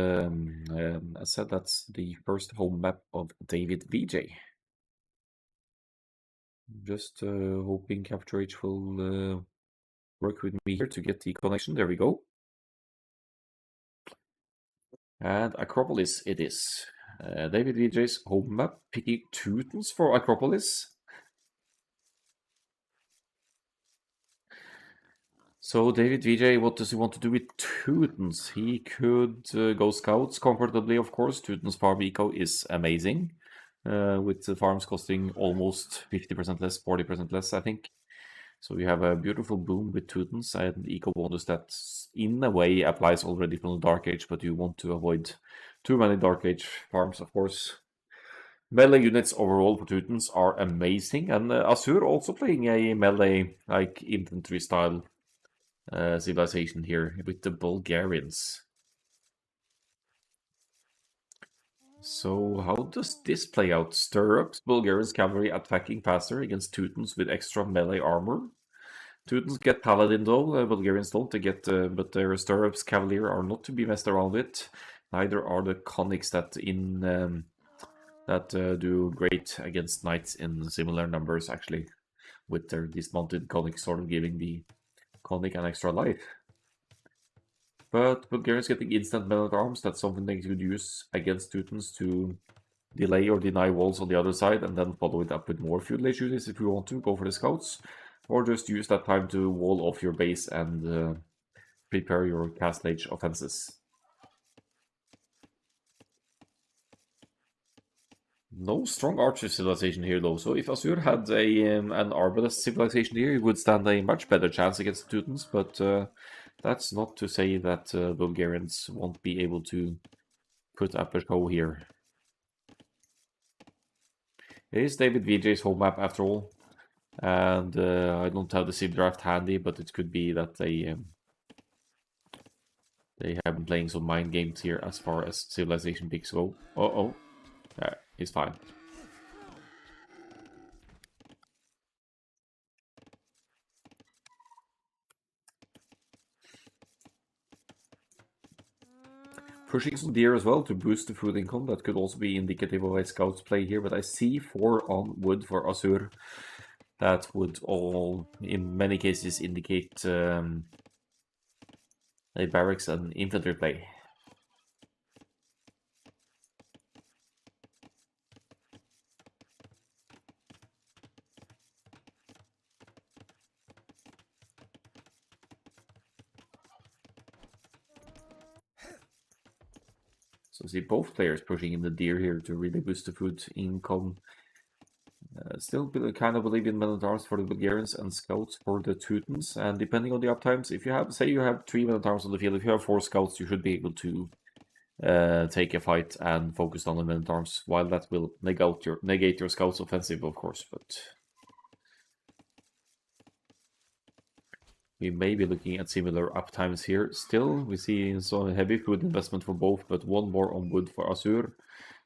I said, that's the first home map of DavidVJ. Just hoping Capture H will work with me here to get the connection. There we go. And Acropolis it is. DavidVJ's home map, picking Teutons for Acropolis. So DavidVJ, what does he want to do with Teutons? He could go scouts comfortably, of course. Teutons farm eco is amazing, with the farms costing almost 50% less, 40% less, I think. So you have a beautiful boom with Teutons and eco bonus that in a way applies already from the Dark Age, but you want to avoid too many Dark Age farms, of course. Melee units overall for Teutons are amazing, and Asur also playing a melee like infantry style civilization here with the Bulgarians. So how does this play out? Stirrups, Bulgarians cavalry attacking faster against Teutons with extra melee armor. Teutons get paladin though, Bulgarians don't. They get, but their stirrups cavalier are not to be messed around with. Neither are the conics that do great against knights in similar numbers actually, with their dismounted conics sort of giving the conic an extra life. But Bulgarians getting instant men at arms, that's something they could use against Teutons to delay or deny walls on the other side, and then follow it up with more feudal age units if you want to go for the scouts, or just use that time to wall off your base and prepare your castle age offenses. No strong archer civilization here though, so if Asur had an arbalest civilization here, he would stand a much better chance against the Teutons, but that's not to say that Bulgarians won't be able to put up a show here. It is DavidVJ's home map after all, and I don't have the Civ draft handy, but it could be that they have been playing some mind games here as far as civilization picks go. Uh-oh. Yeah, he's fine. Pushing some deer as well to boost the food income. That could also be indicative of a scout's play here, but I see 4 on wood for Asur. That would all, in many cases, indicate a barracks and infantry play. So see both players pushing in the deer here to really boost the food income. Still kind of believe in men at arms for the Bulgarians and scouts for the Teutons. And depending on the uptimes, if you have, say you have 3 men at arms on the field, if you have 4 scouts, you should be able to take a fight and focus on the men at arms. While that will negate your scouts' offensive, of course, but we may be looking at similar uptimes here. Still, we see some heavy food investment for both, but 1 more on wood for Asur.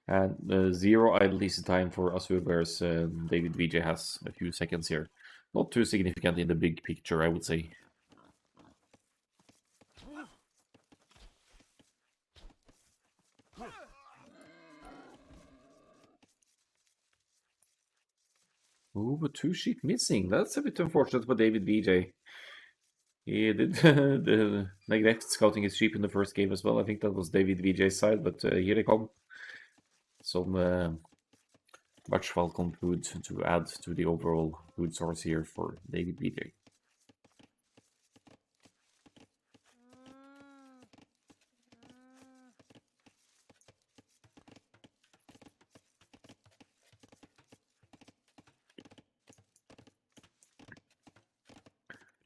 And 0 idle easy time for Asur, whereas DavidVJ has a few seconds here. Not too significant in the big picture, I would say. Oh, but 2 sheep missing. That's a bit unfortunate for DavidVJ. He did the neglect scouting his sheep in the first game as well. I think that was DavidVJ's side, but here they come. Some much welcome food to add to the overall food source here for DavidVJ.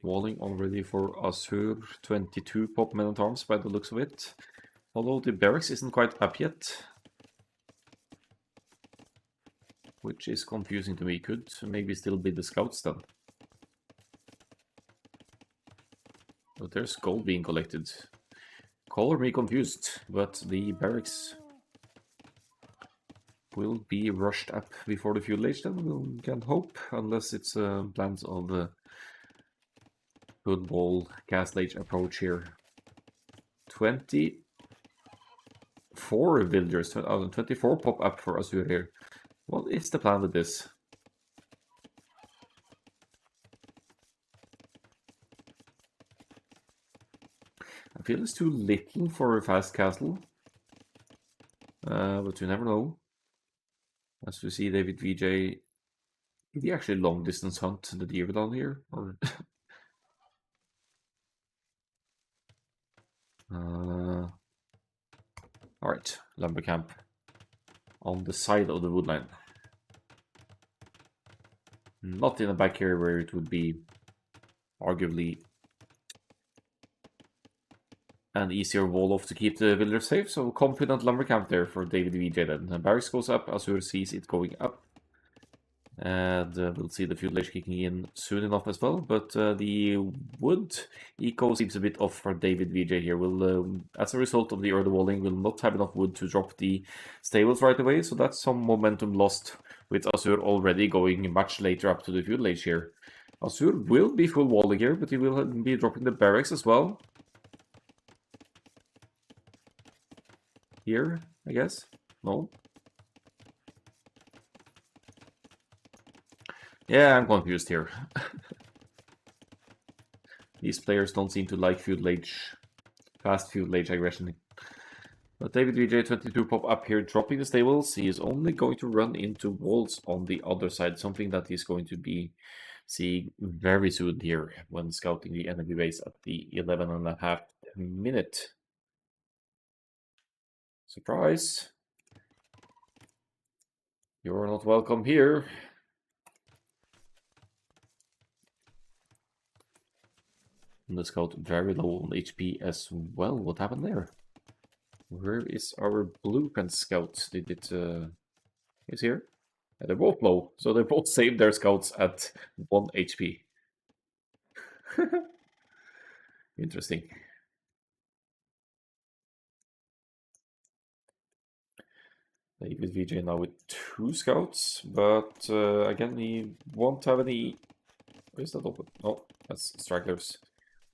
Walling already for Asur, 22 pop men at arms by the looks of it. Although the barracks isn't quite up yet, which is confusing to me. Could maybe still be the scouts then. But there's gold being collected. Color me confused, but the barracks will be rushed up before the fuel age, then we can hope, unless it's plans of the football castle age approach here. 24 villagers, 24 pop up for Asur here. What is the plan with this? I feel it's too little for a fast castle, but you never know. As we see, DavidVJ, did he actually long distance hunt the deer down here? Or alright, lumber camp on the side of the woodline. Not in the back here where it would be arguably an easier wall off to keep the villagers safe. So confident lumber camp there for DavidVJ then. Barracks goes up, Asur sees it going up. And we'll see the fuel age kicking in soon enough as well. But the wood eco seems a bit off for DavidVJ here. Will, as a result of the early walling, will not have enough wood to drop the stables right away. So that's some momentum lost with Asur already going much later up to the fuel age here. Asur will be full walling here, but he will be dropping the barracks as well. Here, I guess? No? Yeah, I'm confused here. These players don't seem to like fast fuel age aggression. But DavidVJ 22 pop up here, dropping the stables. He is only going to run into walls on the other side, something that he's going to be seeing very soon here when scouting the enemy base at the 11.5 minute. Surprise! You're not welcome here. And the scout very low on HP as well. What happened there? Where is our blueprint scout? Did it... He's here. Yeah, they're both low, so they both saved their scouts at 1 HP. Interesting. DavidVJ now with 2 scouts, but again, he won't have any... Where is that open? Oh, that's stragglers.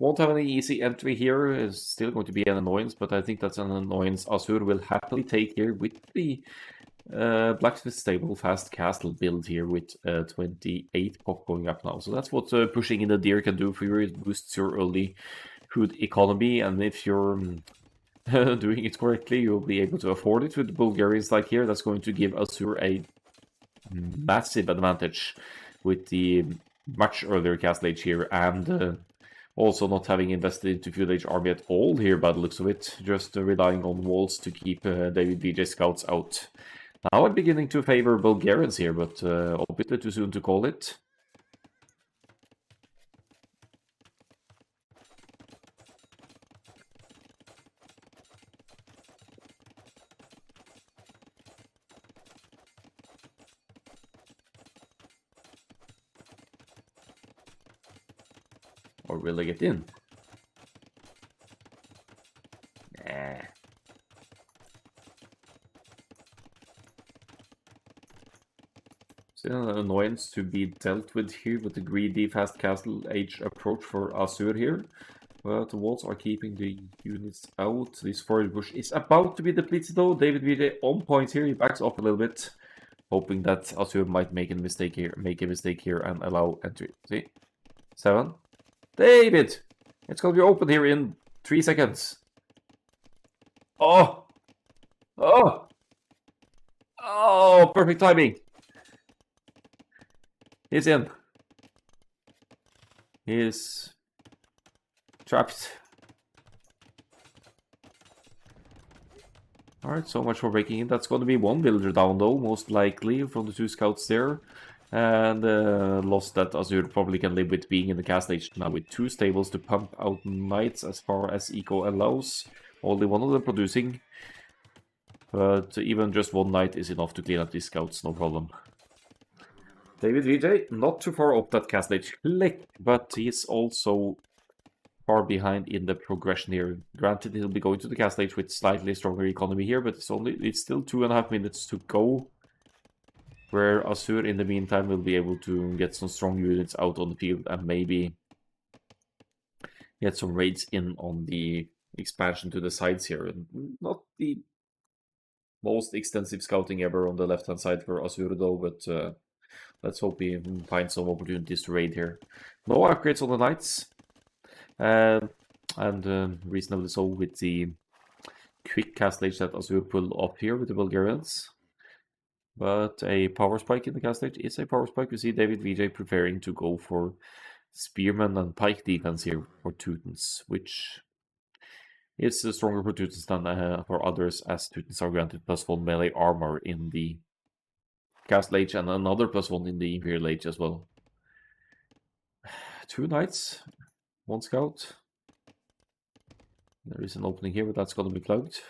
Won't have any easy entry here. Is still going to be an annoyance, but I think that's an annoyance Asur will happily take here with the blacksmith stable fast castle build here with 28 pop going up now. So that's what pushing in the deer can do for you. It boosts your early food economy, and if you're doing it correctly, you'll be able to afford it with the Bulgarians like here. That's going to give Asur a massive advantage with the much earlier castle age here, and also not having invested into fuel age army at all here by the looks of it, just relying on walls to keep DavidVJ scouts out. Now I'm beginning to favor Bulgarians here, but a bit too soon to call it. Or will they get in? Nah. Still an annoyance to be dealt with here with the greedy fast castle age approach for Asur here. But the walls are keeping the units out. This forest bush is about to be depleted though. DavidVJ on point here. He backs off a little bit, hoping that Asur might make a mistake here and allow entry. See? 7. David! It's going to be open here in 3 seconds. Oh! Oh! Oh, perfect timing. He's in. He is trapped. Alright, so much for breaking in. That's going to be 1 villager down though, most likely, from the 2 scouts there. And loss that Asur probably can live with being in the castle age now with 2 stables to pump out knights as far as eco allows. Only 1 of them producing. But even just 1 knight is enough to clean up these scouts, no problem. DavidVJ, not too far up that castle age click, but he's also far behind in the progression here. Granted, he'll be going to the castle age with slightly stronger economy here, but it's still 2.5 minutes to go. Where Asur, in the meantime, will be able to get some strong units out on the field and maybe get some raids in on the expansion to the sides here. Not the most extensive scouting ever on the left-hand side for Asur though, but let's hope we find some opportunities to raid here. No upgrades on the knights, and reasonably so with the quick castlage that Asur pulled off here with the Bulgarians. But a power spike in the castlage is a power spike. We see DavidVJ preparing to go for Spearman and Pike defense here for Teutons, which is stronger for Teutons than for others, as Teutons are granted +1 melee armor in the Castle Age and another +1 in the Imperial Age as well. 2 knights, 1 scout. There is an opening here, but that's going to be plugged.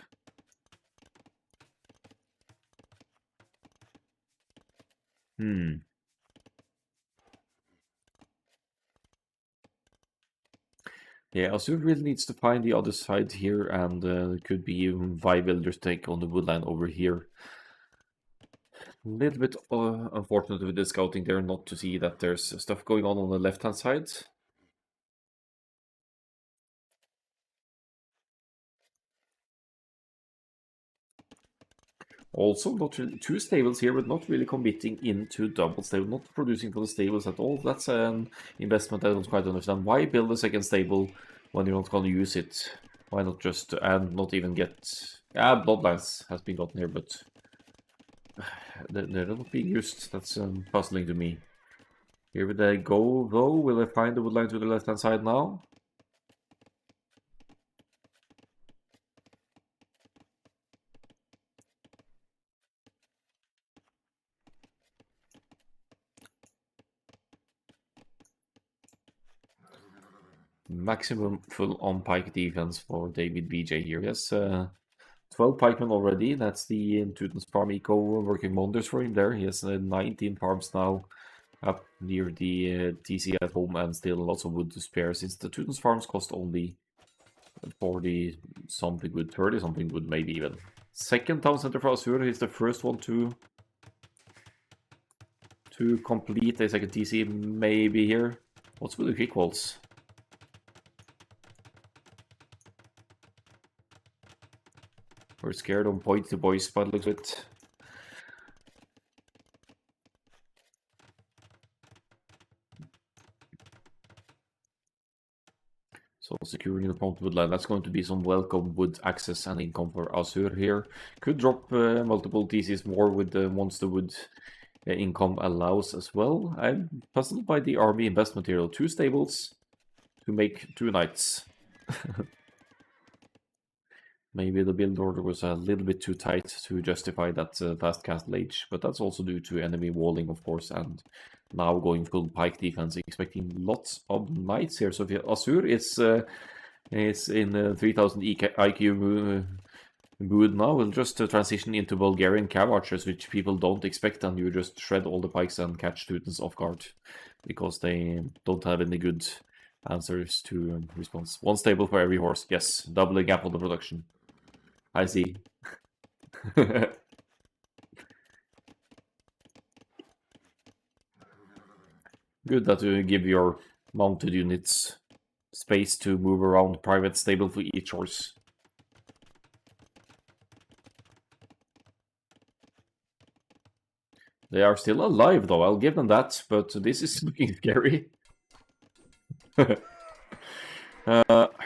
Yeah, Asur really needs to find the other side here, and it could be even Vivilders take on the woodline over here. A little bit unfortunate with the scouting there, not to see that there's stuff going on the left-hand side. Also, not really, 2 stables here, but not really committing into double stable, not producing for the stables at all. That's an investment I don't quite understand. Why build a second stable when you're not going to use it? Why not just, and not even get... Yeah, Bloodlines has been gotten here, but they're not being used. That's puzzling to me. Here they go, though. Will I find the woodline to the left-hand side now? Maximum full on pike defense for DavidVJ here. Yes, 12 pikemen already. That's the Teuton's farm eco working wonders for him there. He has 19 farms now up near the TC at home and still lots of wood to spare, since the Teuton's farms cost only 40 something wood, 30 something wood maybe even. Second town center for Asur. He's the first one to complete a second TC maybe here. What's with the quick walls? We're scared on point to boys, but looks like it. So securing the front wood line, that's going to be some welcome wood access and income for Asur here. Could drop multiple TCs more with the once the wood income allows as well. I'm puzzled by the army investment here. 2 stables to make 2 knights. Maybe the build order was a little bit too tight to justify that fast castle age, but that's also due to enemy walling, of course, and now going full pike defense, expecting lots of knights here. So if Asur is in 3000 IQ mood now, we'll just transition into Bulgarian cav archers, which people don't expect, and you just shred all the pikes and catch Teutons off guard, because they don't have any good answers to response. 1 stable for every horse. Yes, doubling up on the production. I see. Good that you give your mounted units space to move around private stable for each horse. They are still alive though, I'll give them that, but this is looking scary.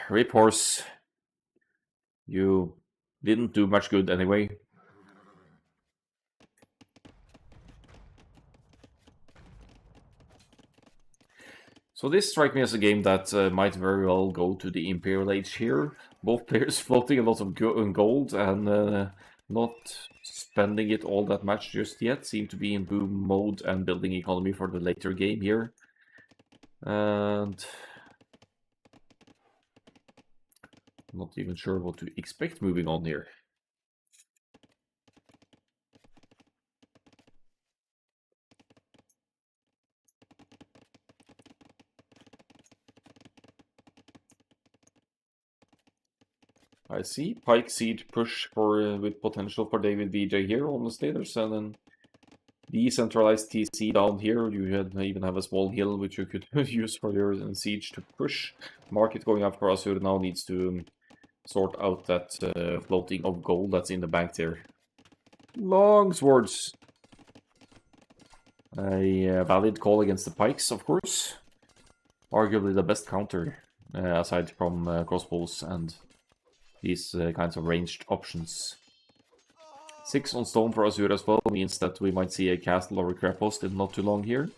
Rip horse. You didn't do much good anyway. So this strikes me as a game that might very well go to the Imperial Age here. Both players floating a lot of gold and not spending it all that much just yet. Seem to be in boom mode and building economy for the later game here. And I'm not even sure what to expect moving on here. I see Pike Seed push for with potential for DavidVJ here. Honestly, there's an decentralized TC down here. You even have a small hill which you could use for your siege to push. Market going up for Asur now needs to sort out that floating of gold that's in the bank there. Long swords. A valid call against the pikes, of course. Arguably the best counter, aside from crossbows and these kinds of ranged options. 6 on stone for Asur as well means that we might see a castle or a crab post in not too long here.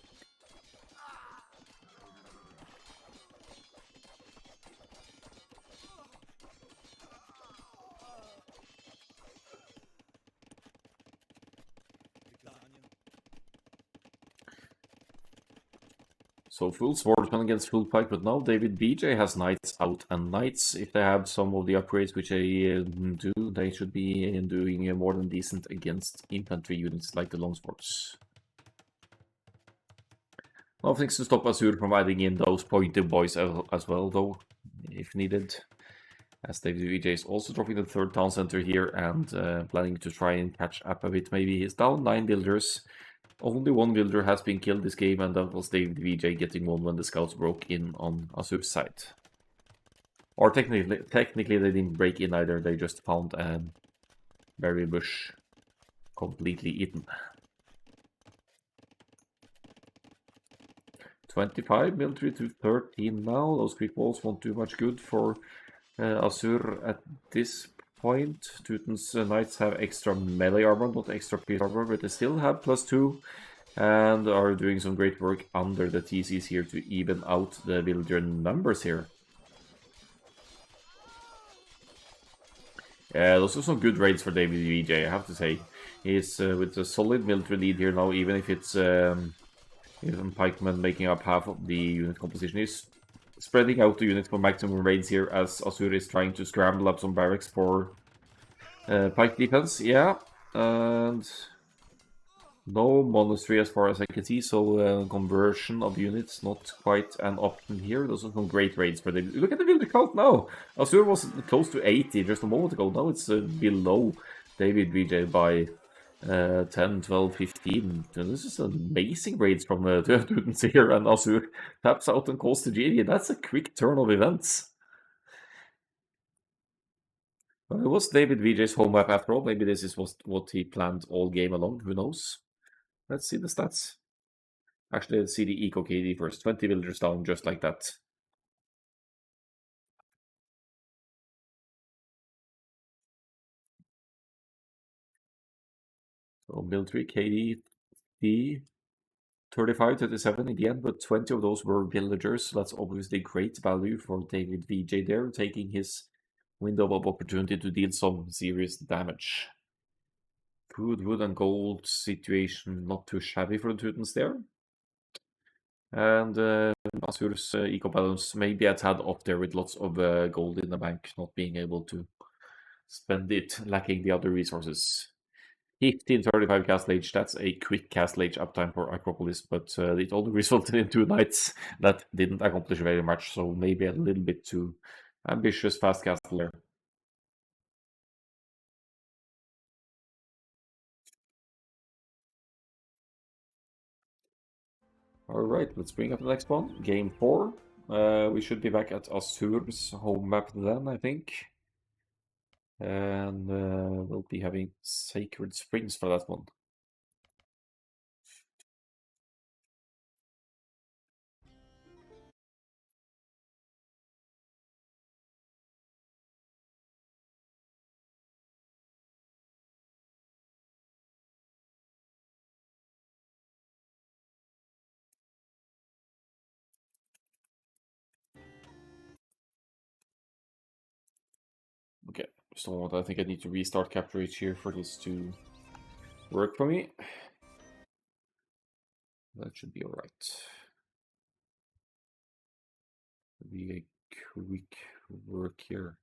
So full swordsman against full pike, but now DavidVJ has knights out, and knights, if they have some of the upgrades which they do, they should be doing more than decent against infantry units like the longswords. Nothing to stop Asur from adding in those pointed boys as well, though, if needed. As DavidVJ is also dropping the third town center here and planning to try and catch up a bit. Maybe he's down 9 builders. Only 1 builder has been killed this game, and that was DavidVJ getting one when the scouts broke in on Asur's side. Or technically they didn't break in either, they just found a berry bush completely eaten. 25 military to 13 now. Those quick walls won't do much good for Asur at this point. Teuton's knights have extra melee armor, not extra piece armor, but they still have +2 and are doing some great work under the TCs here to even out the villager numbers here. Those are some good raids for DavidVJ, I have to say. He's with a solid military lead here now, even if it's even pikemen making up half of the unit composition. He's spreading out the units for maximum raids here as Asur is trying to scramble up some barracks for pike defense. Yeah, and no monastery as far as I can see, so conversion of units not quite an option here. Those are some great raids for them. Look at the villager count now. Asur was close to 80 just a moment ago. Now it's below DavidVJ by 10, 12, 15. This is amazing raids from Teutons here, and Asur taps out and calls to GG. That's a quick turn of events. It was DavidVJ's home map after all. Maybe this is what he planned all game along. Who knows? Let's see the stats. Actually, let's see the Eco KD first. 20 villagers down, just like that. So military KD 35, 37 in the end, but 20 of those were villagers. So that's obviously great value for DavidVJ there, taking his window of opportunity to deal some serious damage. Food, wood, and gold situation not too shabby for the Teutons there. And Asur's eco balance maybe a tad off there with lots of gold in the bank, not being able to spend it, lacking the other resources. 1535 Castle Age, that's a quick Castle Age uptime for Acropolis, but it only resulted in 2 knights that didn't accomplish very much, so maybe a little bit too ambitious fast castle there. Alright, let's bring up the next one. Game 4. We should be back at Asur's home map then, I think. And we'll be having Sacred Springs for that one. Okay, so I think I need to restart Capture Each here for this to work for me. That should be alright. Be a quick work here.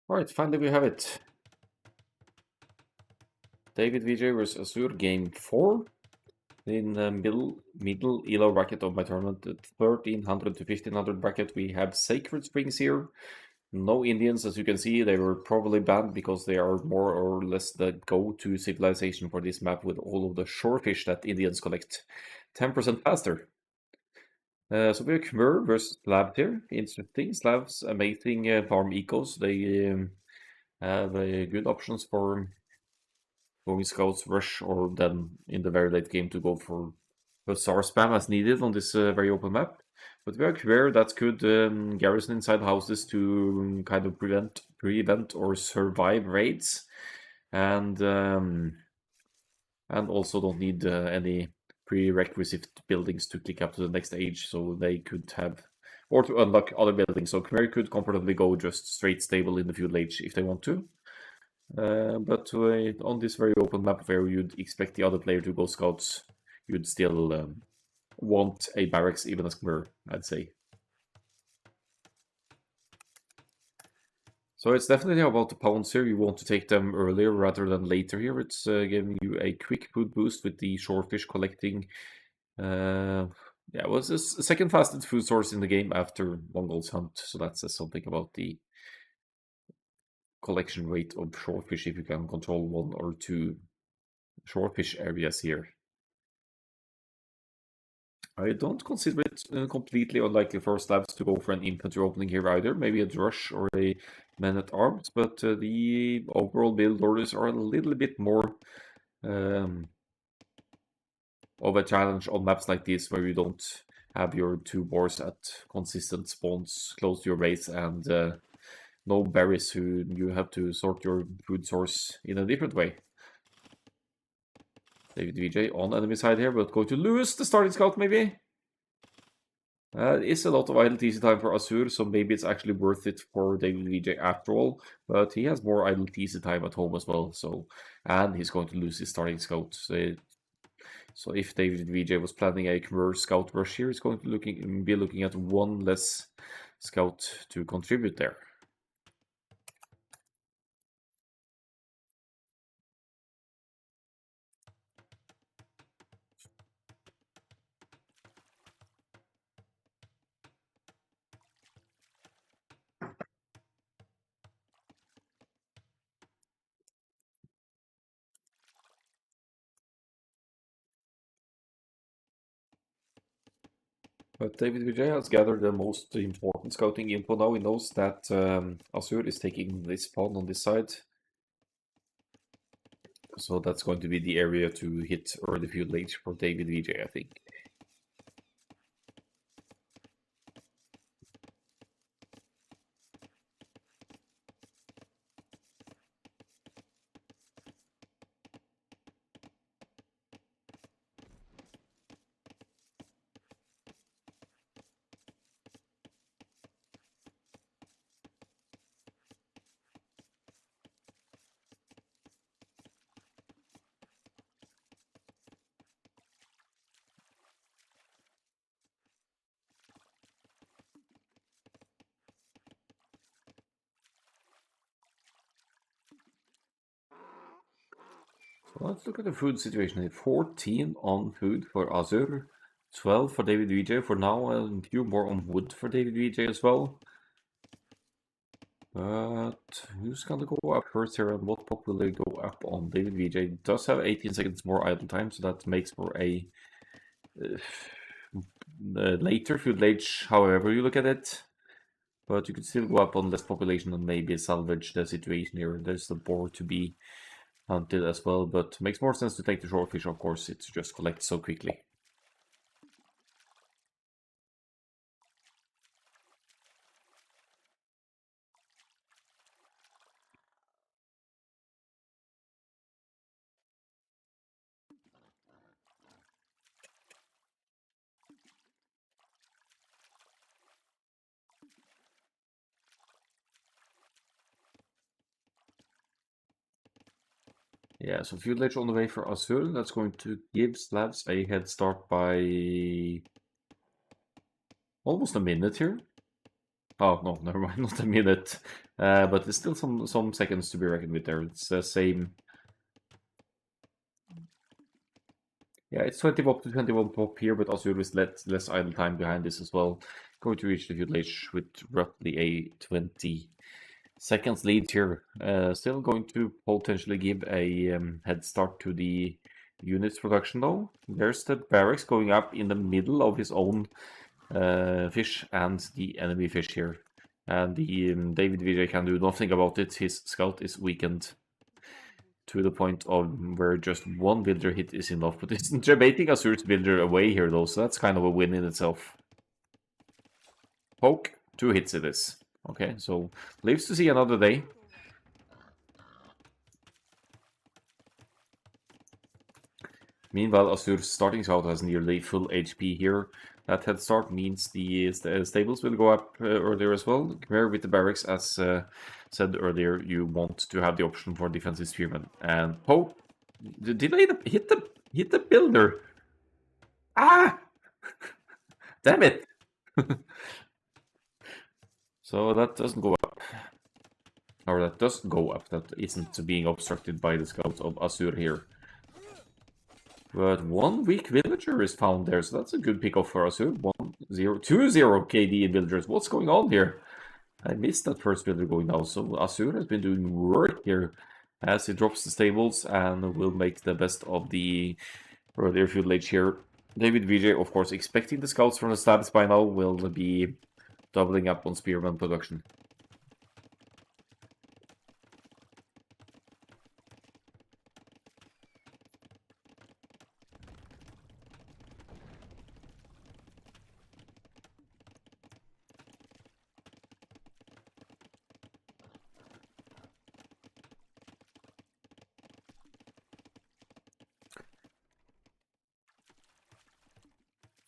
Alright, finally we have it. DavidVJ versus Asur, game 4. In the middle elo bracket of my tournament, at 1300 to 1500 bracket, we have Sacred Springs here. No Indians, as you can see. They were probably banned because they are more or less the go-to civilization for this map, with all of the shorefish that Indians collect 10% faster. So we have Khmer versus Slabs here. Interesting. Slabs, amazing farm ecos. They have good options for going Scouts Rush, or then in the very late game to go for Hussar spam as needed on this very open map. But we have Khmer that could garrison inside houses to kind of prevent or survive raids, and also don't need any prerequisite buildings to click up to the next age, so they could have, or to unlock other buildings. So Khmer could comfortably go just straight stable in the feudal age if they want to. But on this very open map where you'd expect the other player to go scouts, you'd still want a barracks even as Khmer, I'd say. So it's definitely about the pounds here. You want to take them earlier rather than later here. It's giving you a quick food boost with the shorefish collecting. Yeah, it was the second fastest food source in the game after Mongol's Hunt. So that says something about the collection rate of shorefish if you can control 1 or 2 shorefish areas here. I don't consider it completely unlikely for Slabs to go for an infantry opening here either. Maybe a Drush or a Man-at-Arms, but the overall build orders are a little bit more of a challenge on maps like this, where you don't have your 2 boars at consistent spawns close to your base, and no berries who you have to sort your food source in a different way. DavidVJ on enemy side here, but going to lose the starting scout maybe. It is a lot of idle TC time for Asur, so maybe it's actually worth it for DavidVJ after all. But he has more idle TC time at home as well, so, and he's going to lose his starting scout. So if DavidVJ was planning a Khmer scout rush here, he's going to be looking at 1 less scout to contribute there. But DavidVJ has gathered the most important scouting info now. He knows that Asur is taking this pawn on this side. So that's going to be the area to hit early feudal age for DavidVJ, I think. So let's look at the food situation here. 14 on food for Asur, 12 for DavidVJ for now, and a few more on wood for DavidVJ as well. But who's gonna go up first here, and what pop will they go up on? DavidVJ does have 18 seconds more idle time, so that makes for a later feudal age, however you look at it. But you could still go up on less population and maybe salvage the situation here. There's the boar to be hunted as well, but makes more sense to take the shorefish, of course. It just collects so quickly. Yeah, so feudal age on the way for Asur. That's going to give Slabs a head start by almost a minute here. Oh, no, never mind, not a minute. But there's still some seconds to be reckoned with there. It's the same. Yeah, it's 20 pop to 21 pop here, but Asur with less idle time behind this as well. Going to reach the feudal age with roughly a 20 seconds lead here. Still going to potentially give a head start to the units production though. There's the barracks going up in the middle of his own fish and the enemy fish here. And the DavidVJ can do nothing about it. His scout is weakened to the point of where just one villager hit is enough. But it's debating Asur's villager away here though, so that's kind of a win in itself. Poke, 2 hits it is. Okay, so lives to see another day. Meanwhile, Asur's starting scout has nearly full HP here. That head start means the stables will go up earlier as well. Compare with the barracks, as said earlier, you want to have the option for defensive spearmen. And oh, did I hit the builder? Ah, damn it! So that doesn't go up, or that does go up. That isn't being obstructed by the scouts of Asur here. But one weak villager is found there, so that's a good pick-off for Asur. 1-0, 2-0 KD in villagers. What's going on here? I missed that first villager going down, so Asur has been doing work here as he drops the stables and will make the best of the earlier feudal age here. DavidVJ, of course, expecting the scouts from the stabs by now, will be doubling up on spearman production.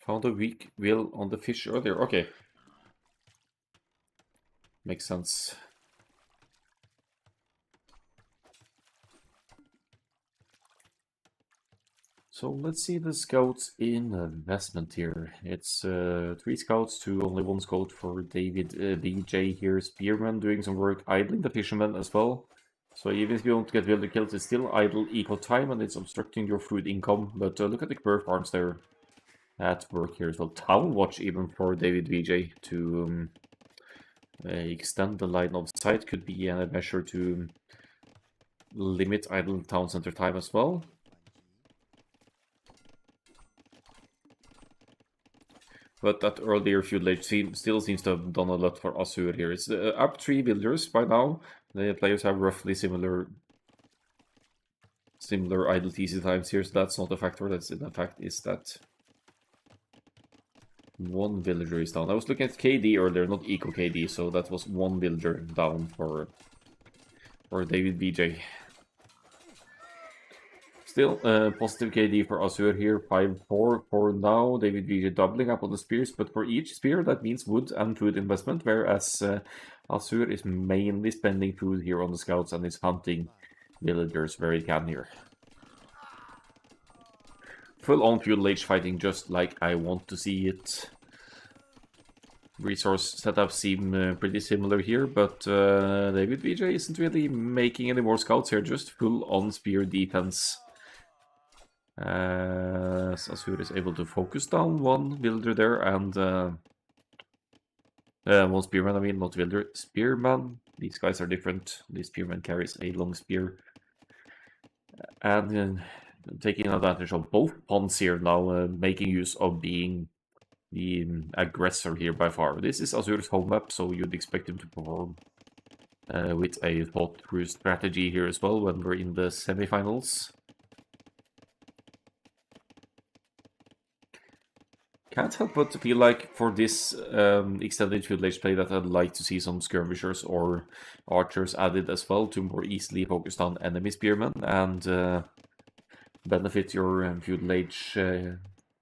Found a weak will on the fish earlier. Okay. Makes sense. So let's see the scouts in investment here. It's 3 scouts to only 1 scout for DavidVJ here. Spearman doing some work, idling the fisherman as well. So even if you don't get villager kills, it's still idle equal time and it's obstructing your food income. But look at the bird farms there at work here as well. Town watch even for DavidVJ to extend the line of sight could be a measure to limit idle town center time as well. But that earlier feudal age still seems to have done a lot for Asur here. It's up 3 villagers by now. The players have roughly similar idle TC times here, so that's not a factor. The fact is that 1 villager is down. I was looking at KD earlier, not eco KD, so that was 1 villager down for DavidVJ. Still, positive KD for Asur here, 5-4 for now. DavidVJ doubling up on the spears, but for each spear that means wood and food investment, whereas Asur is mainly spending food here on the scouts and is hunting villagers where he can here. Full-on feudal age fighting, just like I want to see it. Resource setups seem pretty similar here, but DavidVJ isn't really making any more scouts here, just full-on spear defense. Asur is able to focus down 1 villager there and 1 spearman, I mean, not villager, spearman. These guys are different. The spearman carries a long spear. And taking advantage of both ponds here now, making use of being the aggressor here by far. This is Asur's home map, so you'd expect him to perform with a thought-through strategy here as well when we're in the semifinals. Can't help but to feel like for this extended feudal age play that I'd like to see some skirmishers or archers added as well to more easily focus on enemy spearmen and benefit your feudal age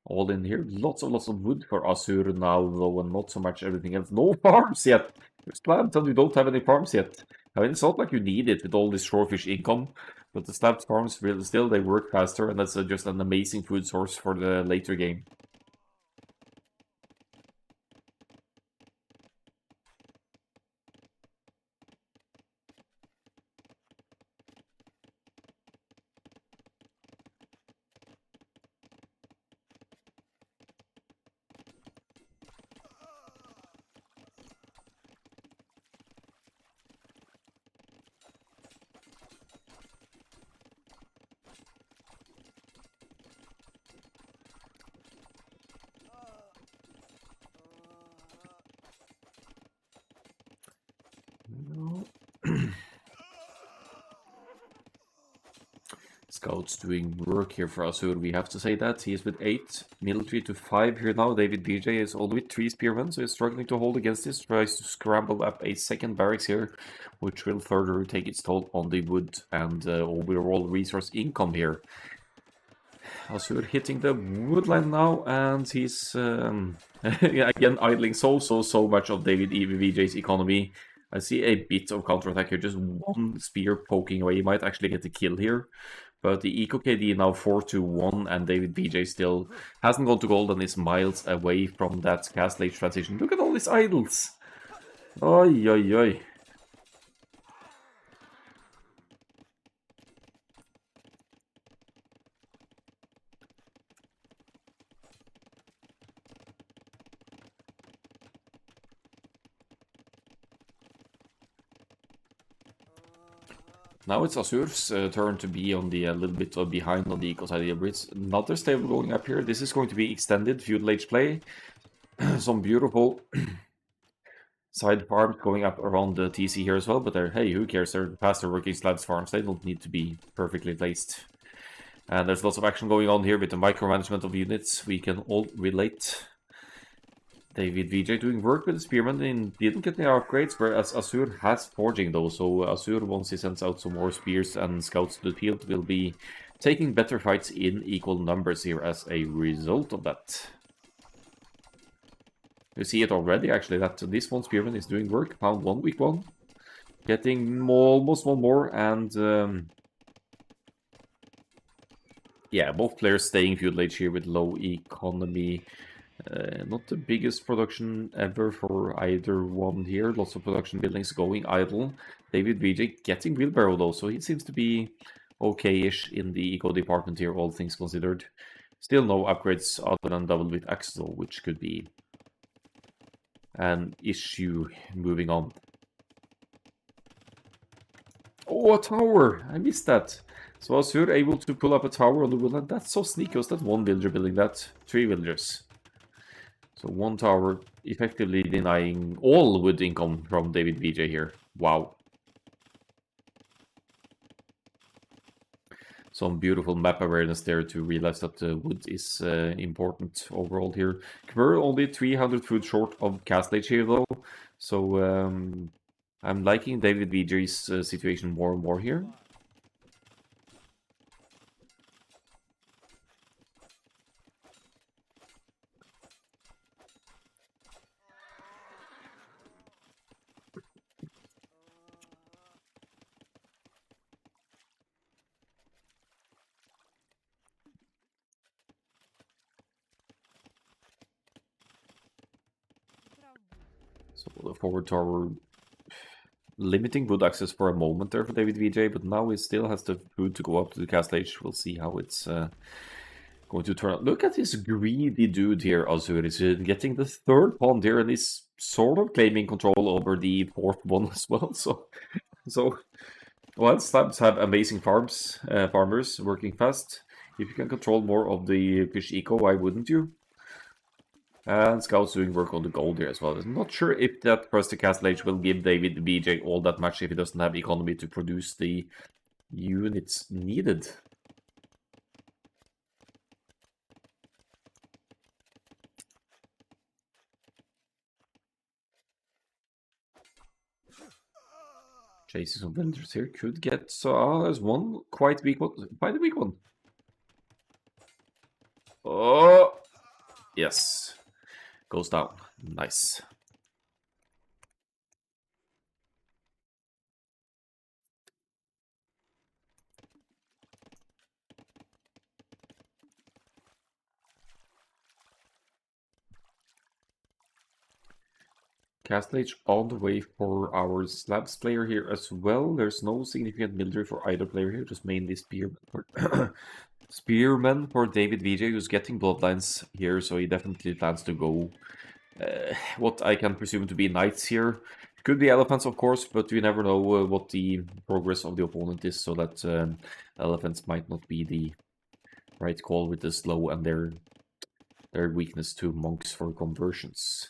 all in here. Lots of wood for Asur now though, and not so much everything else. No farms yet! It's planned until you don't have any farms yet. I mean, it's not like you need it with all this shorefish income, but the slabbed farms will still, they work faster, and that's just an amazing food source for the later game. Scouts doing work here for Asur, we have to say that. He is with 8, military to 5 here now. DavidVJ is only with 3 spearmen, so he's struggling to hold against this. Tries to scramble up a second barracks here, which will further take its toll on the wood and overall resource income here. Asur hitting the woodland now, and he's again idling so much of DavidVJ's economy. I see a bit of counterattack here, just one spear poking away. He might actually get the kill here. But the Eco KD now 4-1, and DavidVJ still hasn't gone to gold and is miles away from that Castle Age transition. Look at all these idols! Oi, oi, oi. Now it's Asur's turn to be on the little bit behind on the eco side here. It's another stable going up here. This is going to be extended feudal age play. Some beautiful side farms going up around the TC here as well. But hey, who cares? They're faster working slabs farms. They don't need to be perfectly placed. And there's lots of action going on here with the micromanagement of units. We can all relate. DavidVJ doing work with the Spearman and didn't get the upgrades, whereas Asur has forging those. So Asur, once he sends out some more spears and scouts to the field, will be taking better fights in equal numbers here as a result of that. You see it already, actually, that this one Spearman is doing work. Pound 1, week 1. Getting almost one more, and yeah, both players staying feudal age here with low economy. Not the biggest production ever for either one here. Lots of production buildings going idle. DavidVJ getting wheelbarrow though, so he seems to be okay-ish in the eco department here, all things considered. Still no upgrades other than double with axle, which could be an issue moving on. Oh, a tower! I missed that. So Asur able to pull up a tower on the woodland. That's so sneaky. Was that one villager building that? 3 villagers. So one tower effectively denying all wood income from DavidVJ here. Wow. Some beautiful map awareness there to realize that the wood is important overall here. We're only 300 food short of Castle Age here though. So I'm liking DavidVJ's situation more and more here. So the forward tower limiting wood access for a moment there for DavidVJ, but now he still has the food to go up to the Castle Age. We'll see how it's going to turn out. Look at this greedy dude here, Asur. Is getting the 3rd pond here, and he's sort of claiming control over the 4th one as well. So while slabs have amazing farmers working fast, if you can control more of the fish eco, why wouldn't you? And scouts doing work on the gold here as well. I'm not sure if that first Castle Age will give DavidVJ all that much if he doesn't have economy to produce the units needed. Chasing some villagers here could get. So there's one quite weak one. Quite a weak one. Oh, yes. Goes down. Nice. Castle Age on the way for our slabs player here as well. There's no significant military for either player here, just mainly Spearman for, Spearman for DavidVJ, who's getting bloodlines here, so he definitely plans to go what I can presume to be knights here. Could be elephants, of course, but we never know what the progress of the opponent is, so that elephants might not be the right call with the slow and their weakness to monks for conversions.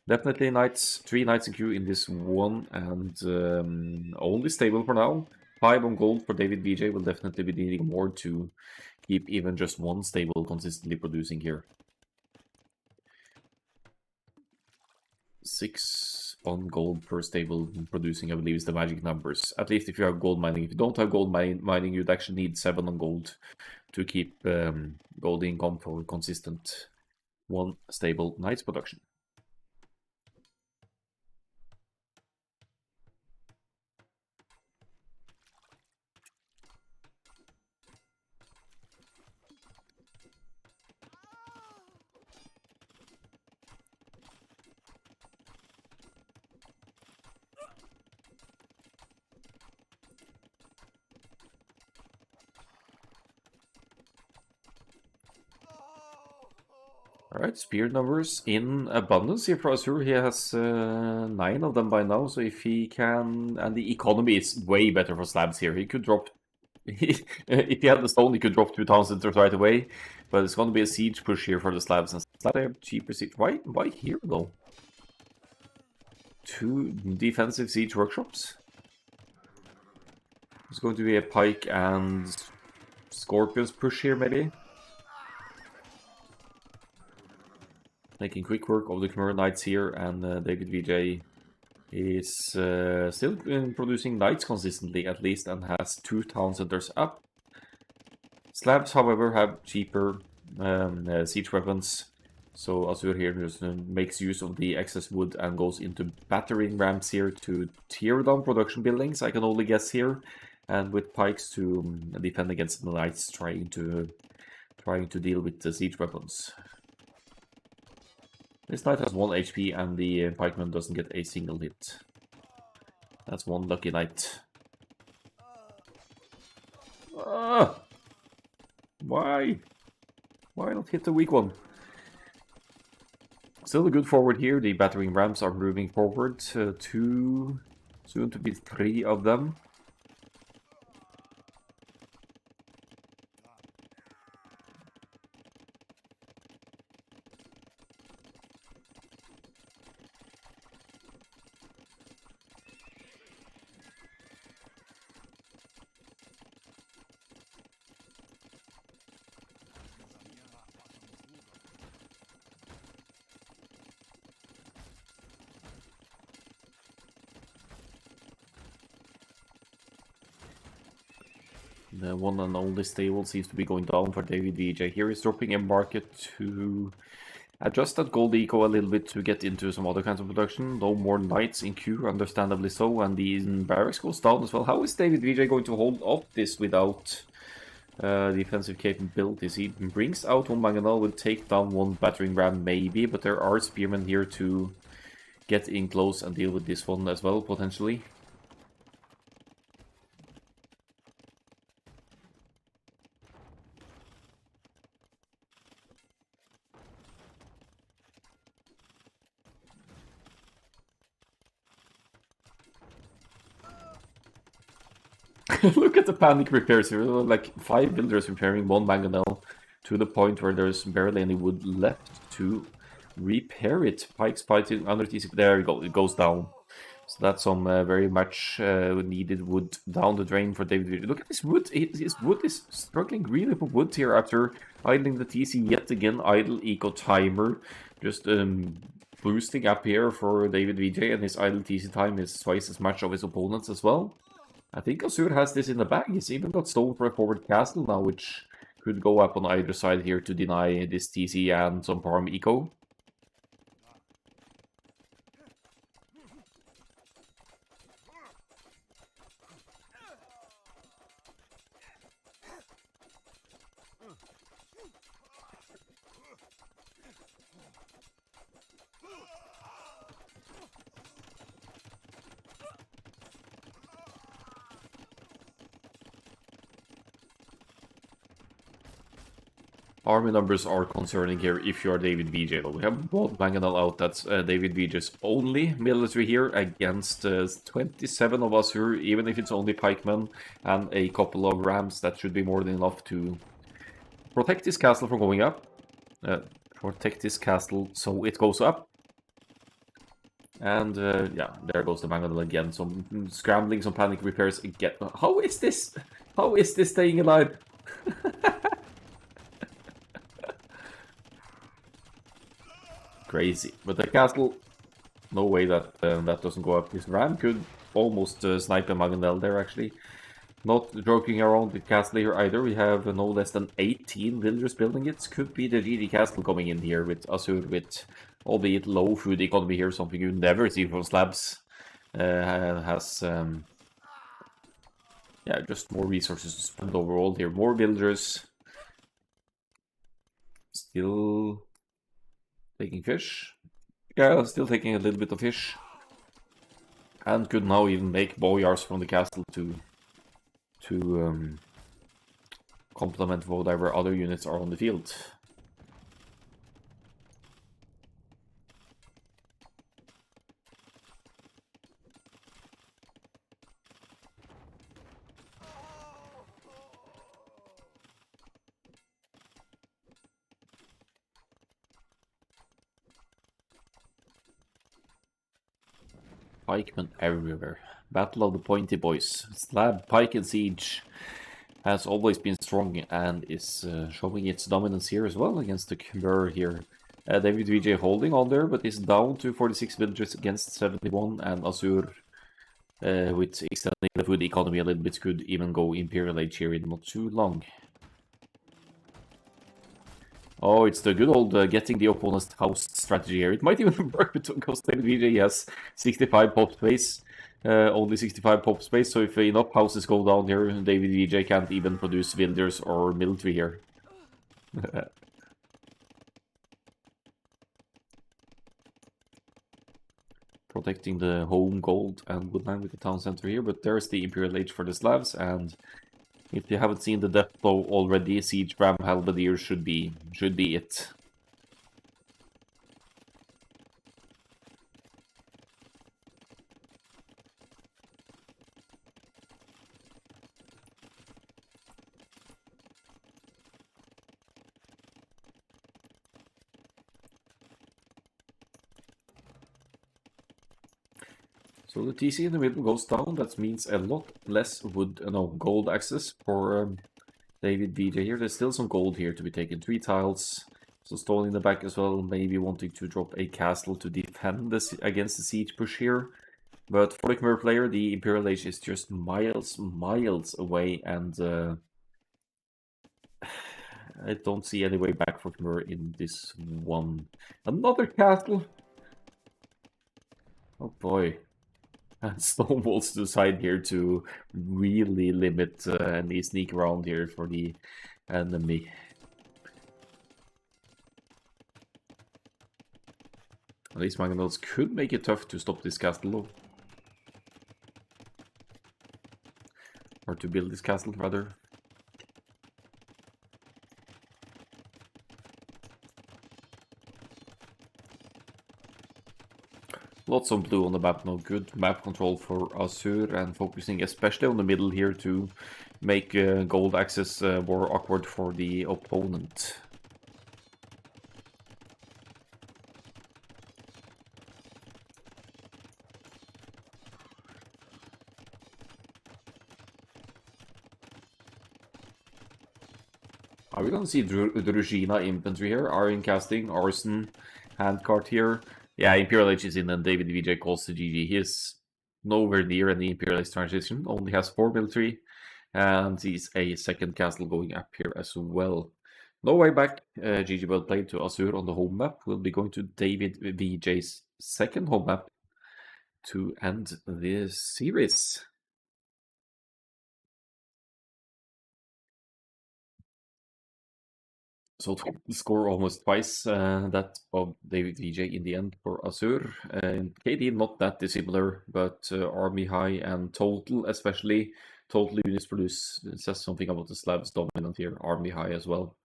Definitely knights, 3 knights in queue in this one, and only stable for now. 5 on gold for DavidVJ. Will definitely be needing more to keep even just one stable consistently producing here. 6 on gold per stable producing, I believe, is the magic numbers. At least if you have gold mining. If you don't have gold mining, you'd actually need 7 on gold to keep gold income for consistent one stable night's production. Alright, spear numbers in abundance here for Asur. He has 9 of them by now, so if he can... And the economy is way better for slabs here. He could drop... if he had the stone, he could drop 2,000 right away. But it's going to be a siege push here for the slabs. And slabs have cheaper siege. Why here, though? 2 defensive siege workshops. It's going to be a pike and scorpions push here, maybe. Making quick work of the Khmer Knights here, and DavidVJ is still producing knights consistently, at least, and has 2 town centers up. Slabs, however, have cheaper siege weapons, so Asur here just makes use of the excess wood and goes into battering rams here to tear down production buildings, I can only guess here, and with pikes to defend against the knights trying to deal with the siege weapons. This knight has 1 HP and the pikeman doesn't get a single hit. That's one lucky knight. Why? Why not hit the weak one? Still a good forward here. The battering rams are moving forward. 2, soon to be 3 of them. The one and only stable seems to be going down for DavidVJ. Here he's dropping a market to adjust that gold eco a little bit to get into some other kinds of production. No more knights in queue, understandably so, and the barracks goes down as well. How is DavidVJ going to hold up this without defensive capabilities? He brings out one mangonel, will take down one battering ram maybe, but there are spearmen here to get in close and deal with this one as well, potentially. Look at the panic repairs here. Like 5 builders repairing 1 mangonel to the point where there's barely any wood left to repair it. Pikes fighting under TC. There we go. It goes down. So that's some very much needed wood down the drain for David. Look at this wood. His wood is struggling really for wood here after idling the TC yet again. Idle eco timer. Just boosting up here for DavidVJ, and his idle TC time is twice as much of his opponents as well. I think Asur has this in the bag. He's even got stone for a forward castle now, which could go up on either side here to deny this TC and some farm eco. Army numbers are concerning here if you are DavidVJ though. We have one mangonel out, that's DavidVJ's only military here against 27 of Asur, even if it's only pikemen and a couple of rams. That should be more than enough to protect this castle from going up. Protect this castle so it goes up. And yeah, there goes the Mangonel again. Some scrambling, some panic repairs again. How is this? How is this staying alive? Crazy. But the castle, no way that that doesn't go up. This ram could almost snipe a Mangonel there, actually. Not joking around with castle here either. We have no less than 18 villagers building it. Could be the GG castle coming in here with Asur, with albeit low food economy here, something you never see from slabs. Has yeah, just more resources to spend overall here. More villagers. Still taking fish. Yeah, still taking a little bit of fish. And could now even make boyars from the castle to complement whatever other units are on the field. Pikemen everywhere. Battle of the Pointy Boys. Slab, Pike, and Siege has always been strong and is showing its dominance here as well against the Khmer here. DavidVJ holding on there, but is down to 46 villagers against 71, and Asur with extending the food economy a little bit could even go Imperial Age here in not too long. Oh, it's the good old getting the opponent's house strategy here. It might even work because DavidVJ has 65 pop space. Only 65 pop space, so if enough houses go down here, DavidVJ can't even produce villagers or military here. Protecting the home, gold, and woodland with the town center here, but there's the Imperial Age for the Slavs, and if you haven't seen the death blow already, Siege Ram Halberdier should be it. So the TC in the middle goes down. That means a lot less wood, no, gold access for DavidVJ here. There's still some gold here to be taken. 3 tiles. So Stone in the back as well, maybe wanting to drop a castle to defend this against the siege push here. But for the Khmer player, the Imperial Age is just miles away, and I don't see any way back for Khmer in this one. Another castle! Oh boy. And snowballs to the side here to really limit any sneak around here for the enemy. These Mangonels could make it tough to stop this castle though. Or to build this castle rather. Lots of blue on the map now. Good map control for Asur, and focusing especially on the middle here to make gold access more awkward for the opponent. Are we going to see Druzhina infantry here? Iron casting, arson, handcart here. Yeah, Imperial Age is in, and DavidVJ calls the GG. He is nowhere near any Imperial Age transition, only has 4 military, and he's a second castle going up here as well. No way back. GG well played to Asur on the home map. We'll be going to DavidVJ's second home map to end this series. So score almost twice that of DavidVJ in the end for Asur. KD not that dissimilar, but army high and total, especially total units produced, says something about the Slavs dominant here. Army high as well.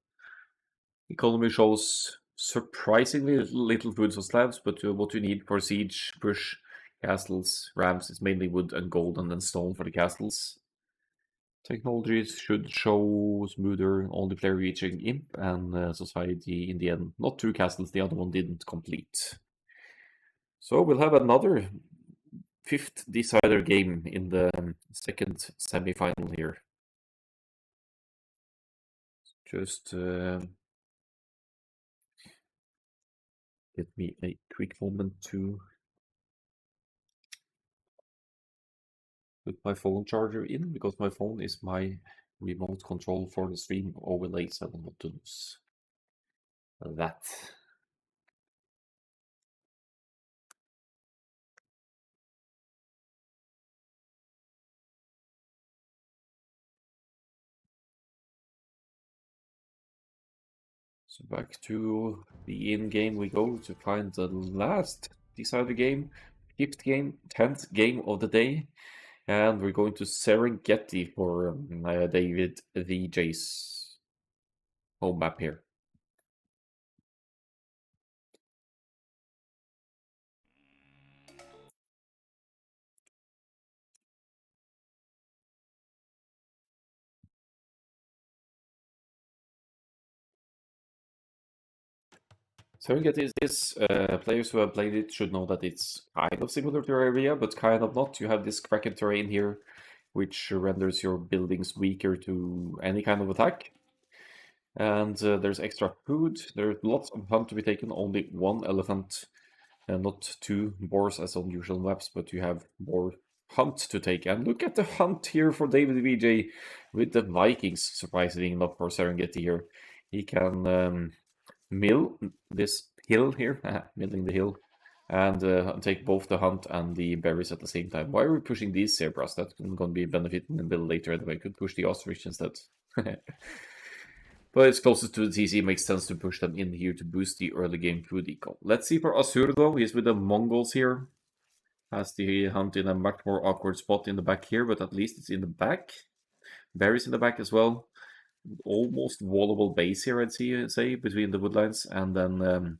Economy shows surprisingly little food for Slavs, but what you need for siege, push, castles, rams is mainly wood and gold, and then stone for the castles. Technologies should show smoother, only player reaching Imp, and Society in the end, not 2 castles, the other one didn't complete. So we'll have another fifth decider game in the second semi-final here. Just get me a quick moment to put my phone charger in, because my phone is my remote control for the stream overlays. I don't want to lose that. So back to the in-game we go to find the last decider game, 5th game, 10th game of the day. And we're going to Serengeti for DavidVJ's home map here. Serengeti is this. Players who have played it should know that it's kind of similar to Area, but kind of not. You have this cracked terrain here, which renders your buildings weaker to any kind of attack. And there's extra food. There's lots of hunt to be taken. Only one elephant, and not 2 boars as on usual maps, but you have more hunt to take. And look at the hunt here for DavidVJ with the Vikings, surprisingly enough for Serengeti here. He can mill this hill here, milling the hill, and take both the hunt and the berries at the same time. Why are we pushing these zebras? That's going to be benefiting the build later anyway. Could push the ostrich instead. But it's closest to the TC, it makes sense to push them in here to boost the early game food eco. Let's see for Asur though, he's with the Mongols here. Has the hunt in a much more awkward spot in the back here, but at least it's in the back. Berries in the back as well. Almost wallable base here, I'd say, between the woodlines, and then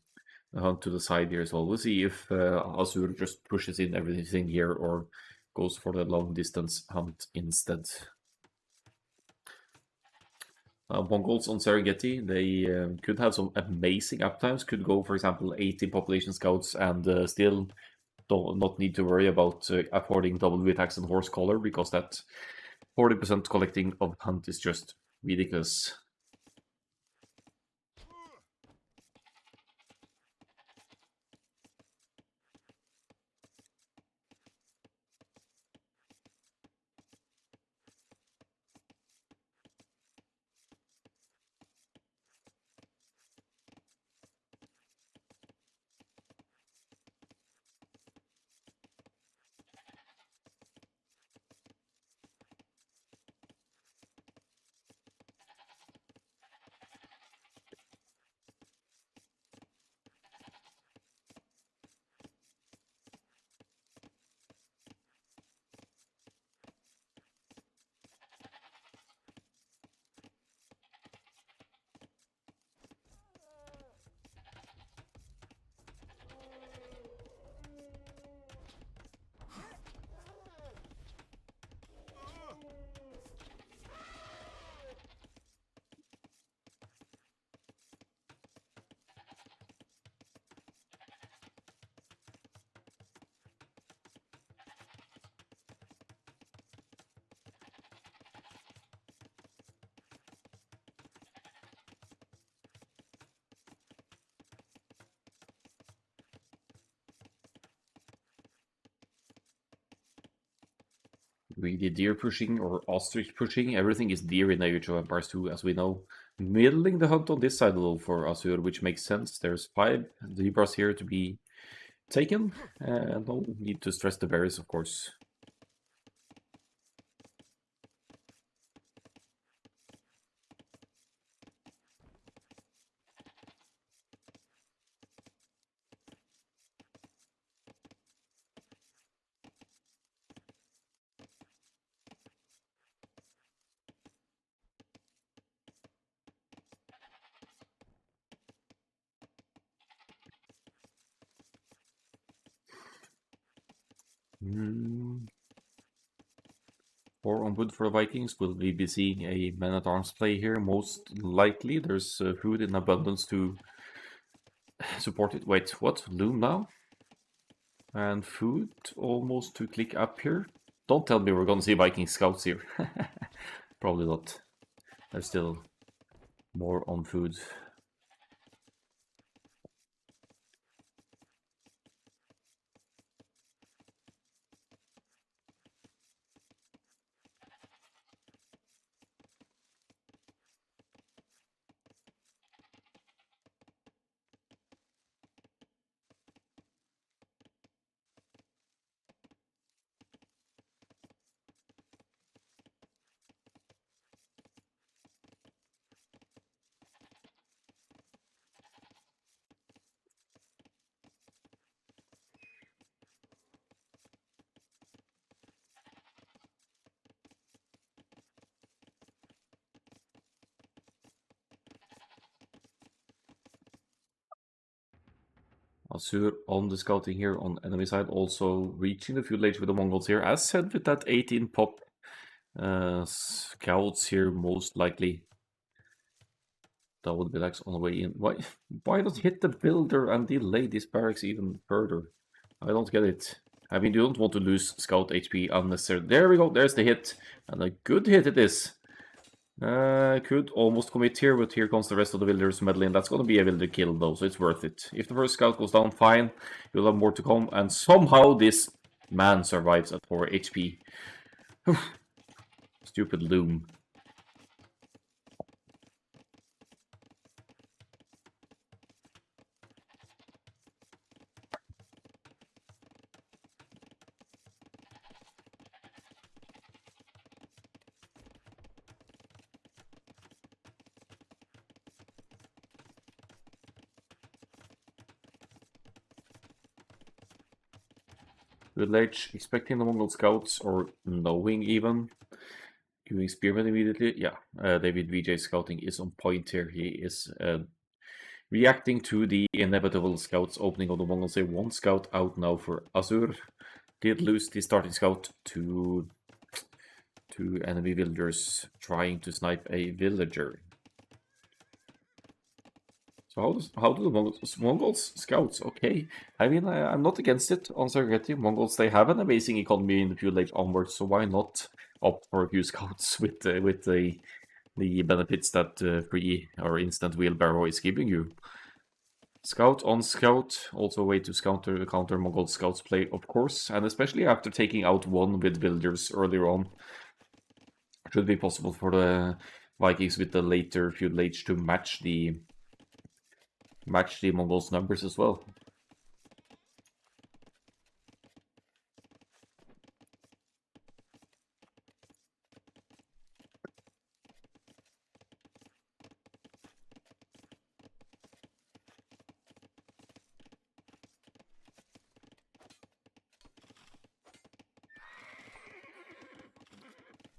the hunt to the side here as well. We'll see if Asur just pushes in everything here or goes for the long distance hunt instead. Mongols on Serengeti, they could have some amazing uptimes, could go, for example, 80 population scouts and still not need to worry about affording double attacks and horse collar, because that 40% collecting of hunt is just ridiculous. Really deer pushing or ostrich pushing, everything is deer in Age of Empires 2, as we know. Middling the hunt on this side though for Asur, which makes sense. There's 5 zebras here to be taken, and no need to stress the berries, of course. Or on wood for the Vikings, will we be seeing a man-at-arms play here? Most likely. There's food in abundance to support it. Wait, what? Loom now? And food almost to click up here. Don't tell me we're gonna see Viking scouts here. Probably not. There's still more on food. Asur on the scouting here on enemy side, also reaching the field age with the Mongols here. As said, with that 18 pop scouts here, most likely. That would be like on the way in. Why not hit the builder and delay this barracks even further? I don't get it. I mean, you don't want to lose scout HP unnecessarily. There we go, there's the hit. And a good hit it is. Could almost commit here, but here comes the rest of the builders meddling. That's going to be a builder kill though, so it's worth it. If the first scout goes down, fine. You'll have more to come. And somehow this man survives at 4 HP. Stupid loom. Village, expecting the Mongol scouts, or knowing even. Doing Spearman immediately. Yeah, DavidVJ scouting is on point here. He is reacting to the inevitable scouts opening of the Mongols. One scout out now for Asur. Did lose the starting scout to enemy villagers trying to snipe a villager. So how do the Mongols scouts? Okay, I mean I'm not against it on Serengeti. Mongols, they have an amazing economy in the feudal age onwards, so why not opt for a few scouts with the benefits that free or instant wheelbarrow is giving you. Scout on scout, also a way to counter Mongol scouts play, of course, and especially after taking out one with builders earlier on. Should be possible for the Vikings with the later feudal age to match the Mongols' numbers as well.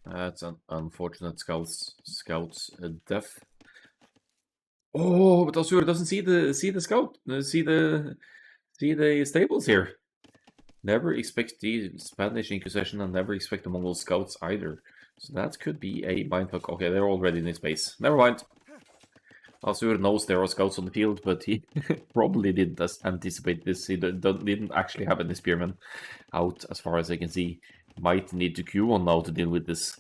That's an unfortunate scout's death. Oh, but Asur doesn't see the scout, see the stables here. Never expect the Spanish Inquisition and never expect the Mongol scouts either. So that could be a mindfuck. Okay, they're already in his base. Never mind. Asur knows there are scouts on the field, but he probably didn't anticipate this. He didn't actually have any spearmen out, as far as I can see. Might need to queue on now to deal with this.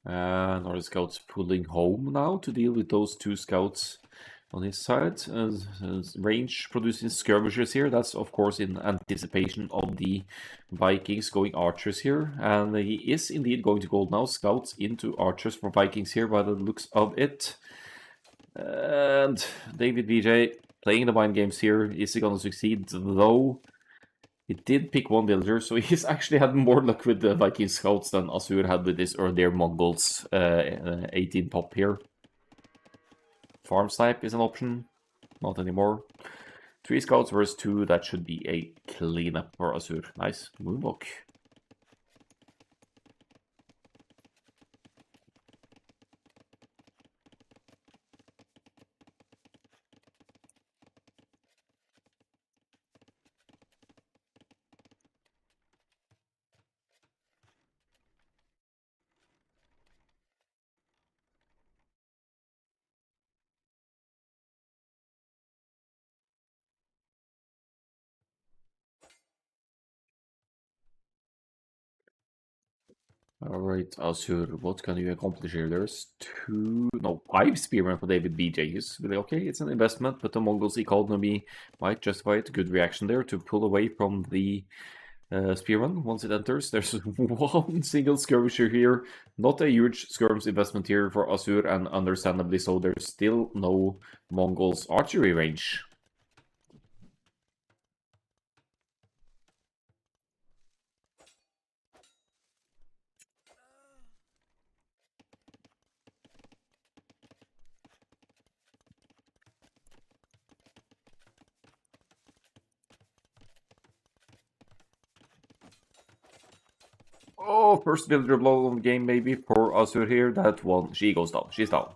And are the scouts pulling home now to deal with those two scouts on his side? Range producing skirmishers here. That's of course in anticipation of the Vikings going archers here. And he is indeed going to go now. Scouts into archers for Vikings here by the looks of it. And DavidVJ playing the mind games here. Is he going to succeed? Though he did pick one villager, so he's actually had more luck with the Viking scouts than Asur had with his earlier Mongols 18 pop here. Farm snipe is an option. Not anymore. 3 scouts versus 2. That should be a cleanup for Asur. Nice. Moonwalk. Alright, Asur, what can you accomplish here? There's 5 Spearmen for DavidVJ. He's really okay, it's an investment, but the Mongols' economy might justify it. Good reaction there to pull away from the Spearman once it enters. There's one single skirmisher here. Not a huge skirmish investment here for Asur, and understandably so, there's still no Mongols' archery range. Oh, first villager blow on the game maybe for Asur here. That one, she goes down. She's down.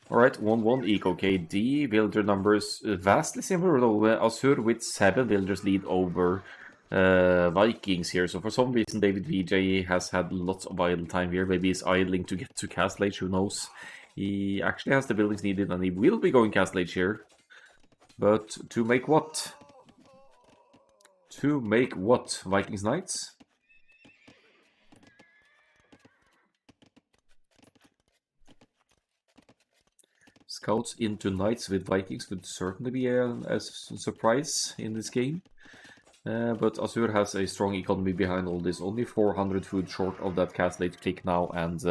Alright, 1-1 Eco KD. Villager numbers vastly similar though. Asur with 7 villagers lead over Vikings here. So for some reason DavidVJ has had lots of idle time here. Maybe he's idling to get to Castle Age, who knows. He actually has the buildings needed and he will be going Castle Age here. But to make what? To make what? Vikings Knights? Scouts into Knights with Vikings would certainly be a surprise in this game. But Asur has a strong economy behind all this. Only 400 food short of that Castle Age click now, and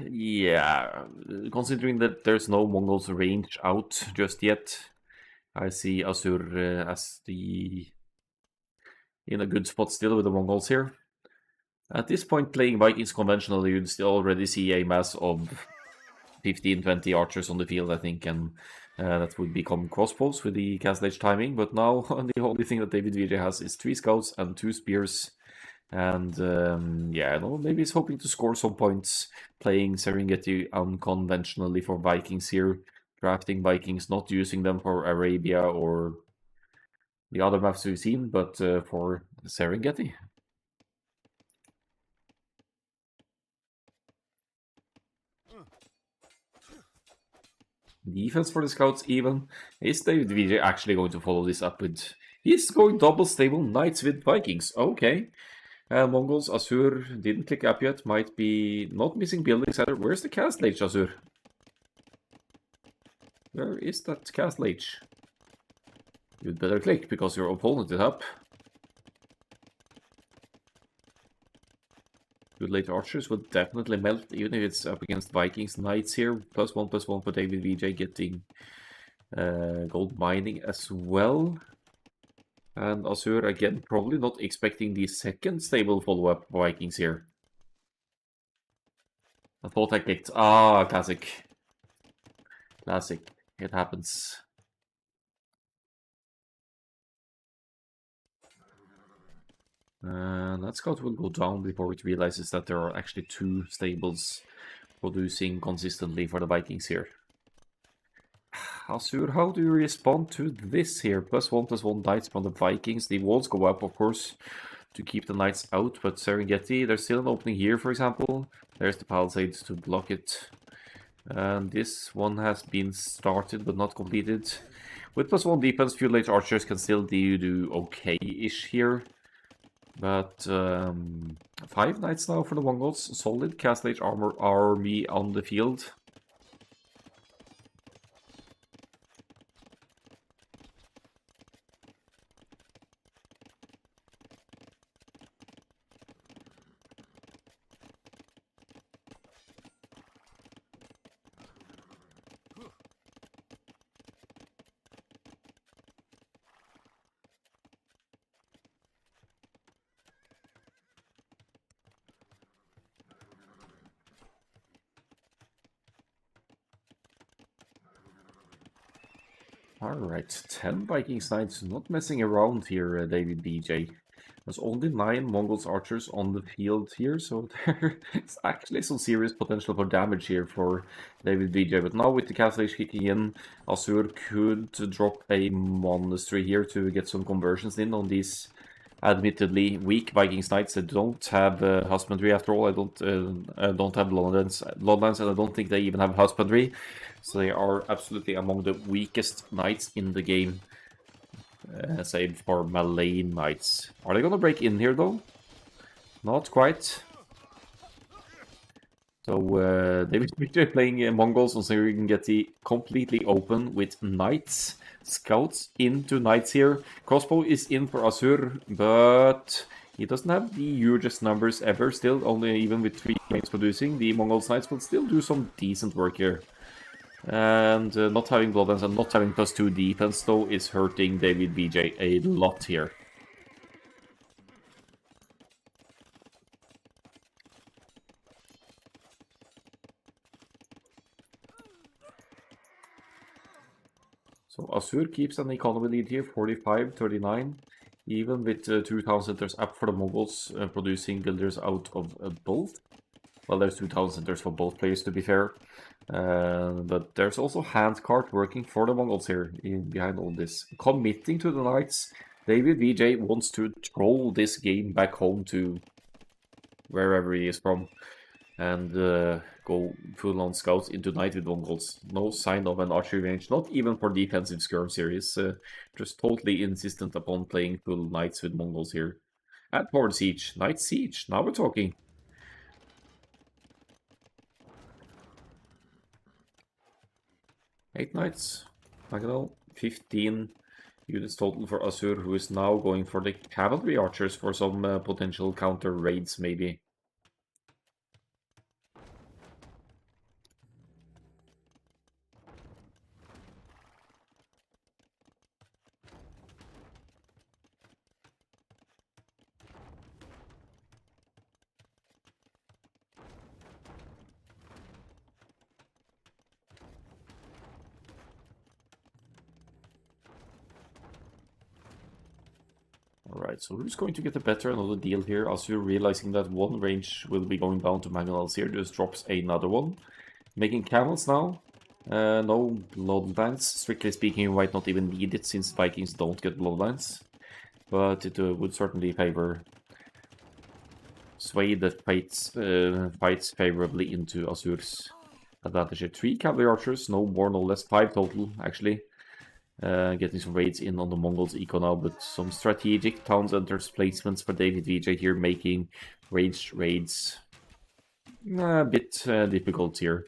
yeah, considering that there's no Mongols range out just yet, I see Asur as in a good spot still with the Mongols here. At this point, playing Vikings conventionally, you'd still already see a mass of 15-20 archers on the field, I think, and that would become crossbows with the Castle Age timing. But now the only thing that DavidVJ has is 3 scouts and 2 spears. And yeah, I don't know, maybe he's hoping to score some points playing Serengeti unconventionally for Vikings here. Drafting Vikings, not using them for Arabia or the other maps we've seen, but for Serengeti. Defense for the scouts even. Is DavidVJ actually going to follow this up with... He's going double stable Knights with Vikings. Okay. Mongols, Asur didn't click up yet. Might be not missing buildings either. Where's the Castle Age, Asur? Where is that Castle Age? You'd better click because your opponent is up. Good late archers would definitely melt, even if it's up against Vikings. Knights here, +1/+1 for DavidVJ, getting gold mining as well. And Asur, again, probably not expecting the second stable follow-up for Vikings here. I thought I clicked. Ah, classic. Classic. It happens. That scout will go down before it realizes that there are actually 2 stables producing consistently for the Vikings here. Asur, how do you respond to this here? +1/+1 Knights from the Vikings. The walls go up, of course, to keep the Knights out, but Serengeti, there's still an opening here, for example. There's the palisades to block it. And this one has been started, but not completed. With +1 defense, few late archers can still do okay-ish here. But 5 Knights now for the Mongols. Solid Castle Age army on the field. Alright, 10 Vikings Knights, not messing around here, DavidVJ. There's only 9 Mongols archers on the field here, so there's actually some serious potential for damage here for DavidVJ. But now with the Castle Age kicking in, Asur could drop a monastery here to get some conversions in on these admittedly weak Vikings Knights that don't have husbandry after all. I don't have bloodlands, and I don't think they even have husbandry. So they are absolutely among the weakest knights in the game. Save for melee knights. Are they gonna break in here though? Not quite. So they're playing Mongols, so you can get the completely open with knights. Scouts into knights here. Crossbow is in for Asur, but he doesn't have the hugest numbers ever. Still, only even with 3 games producing, the Mongols knights will still do some decent work here. And not having Bloodlines and not having +2 defense, though, is hurting DavidVJ a lot here. So Asur keeps an economy lead here, 45-39. Even with 2 town centers up for the Mongols, producing builders out of both. Well, there's 2 town centers for both players, to be fair. But there's also handcart working for the Mongols here behind all this. Committing to the Knights, DavidVJ wants to troll this game back home to wherever he is from. And go full-on scouts into Knight with Mongols. No sign of an archery range, not even for defensive skirm series. Just totally insistent upon playing full Knights with Mongols here. And forward siege, Knight siege, now we're talking. 8 Knights, Magadal, 15 units total for Asur, who is now going for the cavalry archers for some potential counter raids maybe. Alright, so who's going to get a better another deal here? Asur realizing that one range will be going down to Mangonels here, just drops another one. Making camels now. No bloodlines. Strictly speaking, you might not even need it since Vikings don't get bloodlines. But it would certainly favor sway that fights favorably into Asur's advantage. 3 cavalry archers, no more, no less, 5 total actually. Getting some raids in on the Mongols eco now, but some strategic town centers placements for DavidVJ here, making ranged raids a bit difficult here.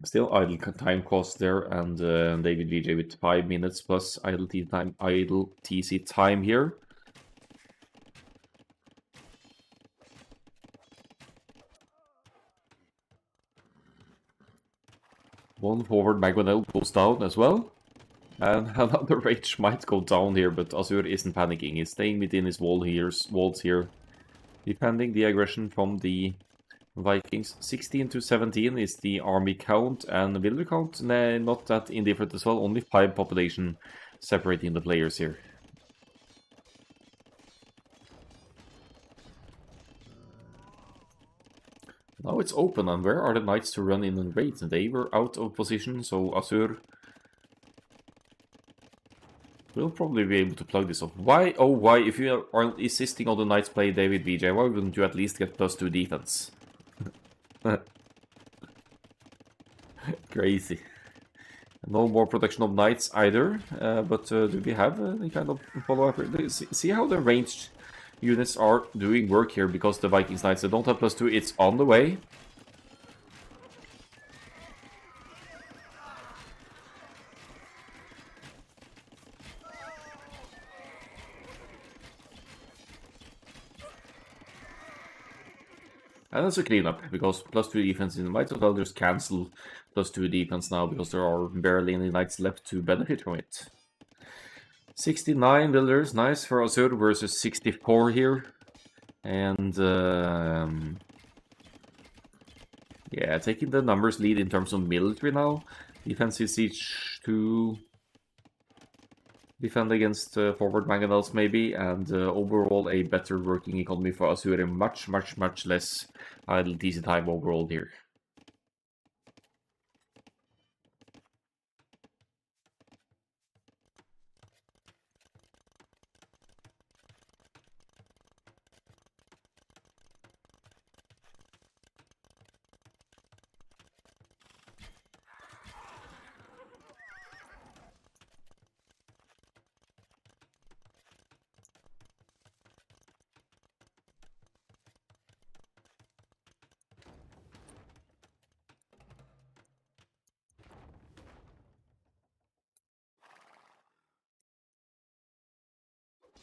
Still idle time cost there, and DavidVJ with 5 minutes plus idle TC time here. One forward Magwanel goes down as well. And another rage might go down here, but Asur isn't panicking. He's staying within his walls here. Defending the aggression from the Vikings. 16-17 is the army count, and the builder count not that indifferent as well. Only 5 population separating the players here. Now it's open, and where are the knights to run in and raid? They were out of position, so Asur will probably be able to plug this off. Why, oh why, if you are insisting on the knights play DavidVJ, why wouldn't you at least get +2 defense? Crazy. No more production of knights either, but do we have any kind of follow-up? See how the ranged units are doing work here, because the Vikings knights, they don't have +2, it's on the way. And that's a cleanup, because +2 defense in the might as well just cancel +2 defense now, because there are barely any knights left to benefit from it. 69 builders, nice for Asur versus 64 here. And yeah, taking the numbers lead in terms of military now. Defensive siege to defend against forward mangonels maybe, and overall a better working economy for Asur, and much less idle TC time overall here.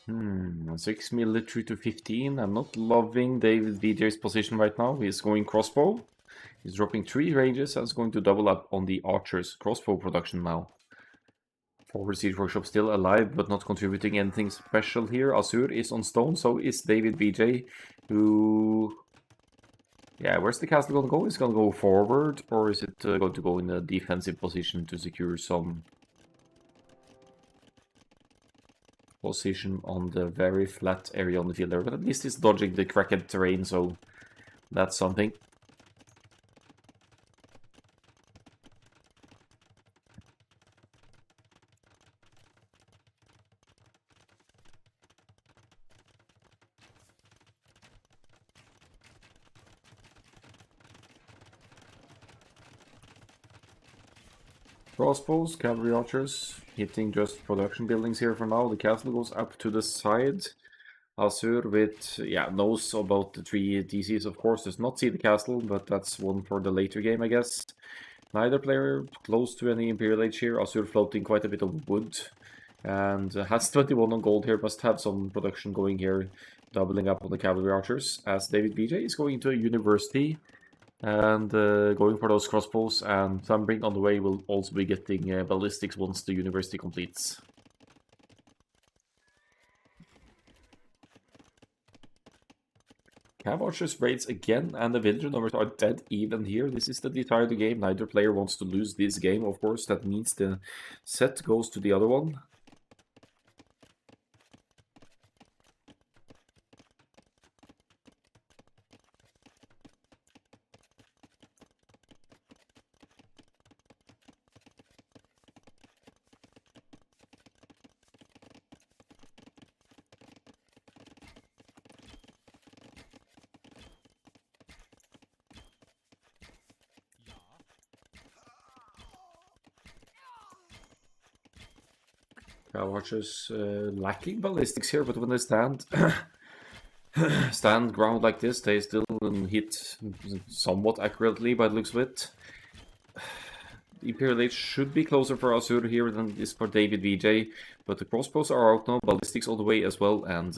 6 military to 15. I'm not loving DavidVJ's position right now. He's going crossbow. He's dropping 3 ranges and is going to double up on the archer's crossbow production now. Forward Siege Workshop still alive, but not contributing anything special here. Asur is on stone, so is DavidVJ, who... Yeah, where's the castle going to go? Is it going to go forward, or is it going to go in a defensive position to secure some position on the very flat area on the field there? But at least it's dodging the cracked terrain, so that's something. Crossbows, cavalry archers, hitting just production buildings here for now. The castle goes up to the side. Asur with, yeah, knows about the 3 DCs, of course, does not see the castle, but that's one for the later game, I guess. Neither player close to any Imperial Age here. Asur floating quite a bit of wood, and has 21 on gold here, must have some production going here, doubling up on the cavalry archers, as DavidVJ is going to a university. And going for those crossbows, and Thumbring on the way will also be getting ballistics once the university completes. Cav Archers raids again, and the villager numbers are dead even here. This is the desire of the game. Neither player wants to lose this game, of course. That means the set goes to the other one. Cav Archers lacking ballistics here, but when they stand stand ground like this, they still hit somewhat accurately by the looks of it. The Imperial Age should be closer for Asur here than it is for DavidVJ, but the crossbows are out now, ballistics all the way as well, and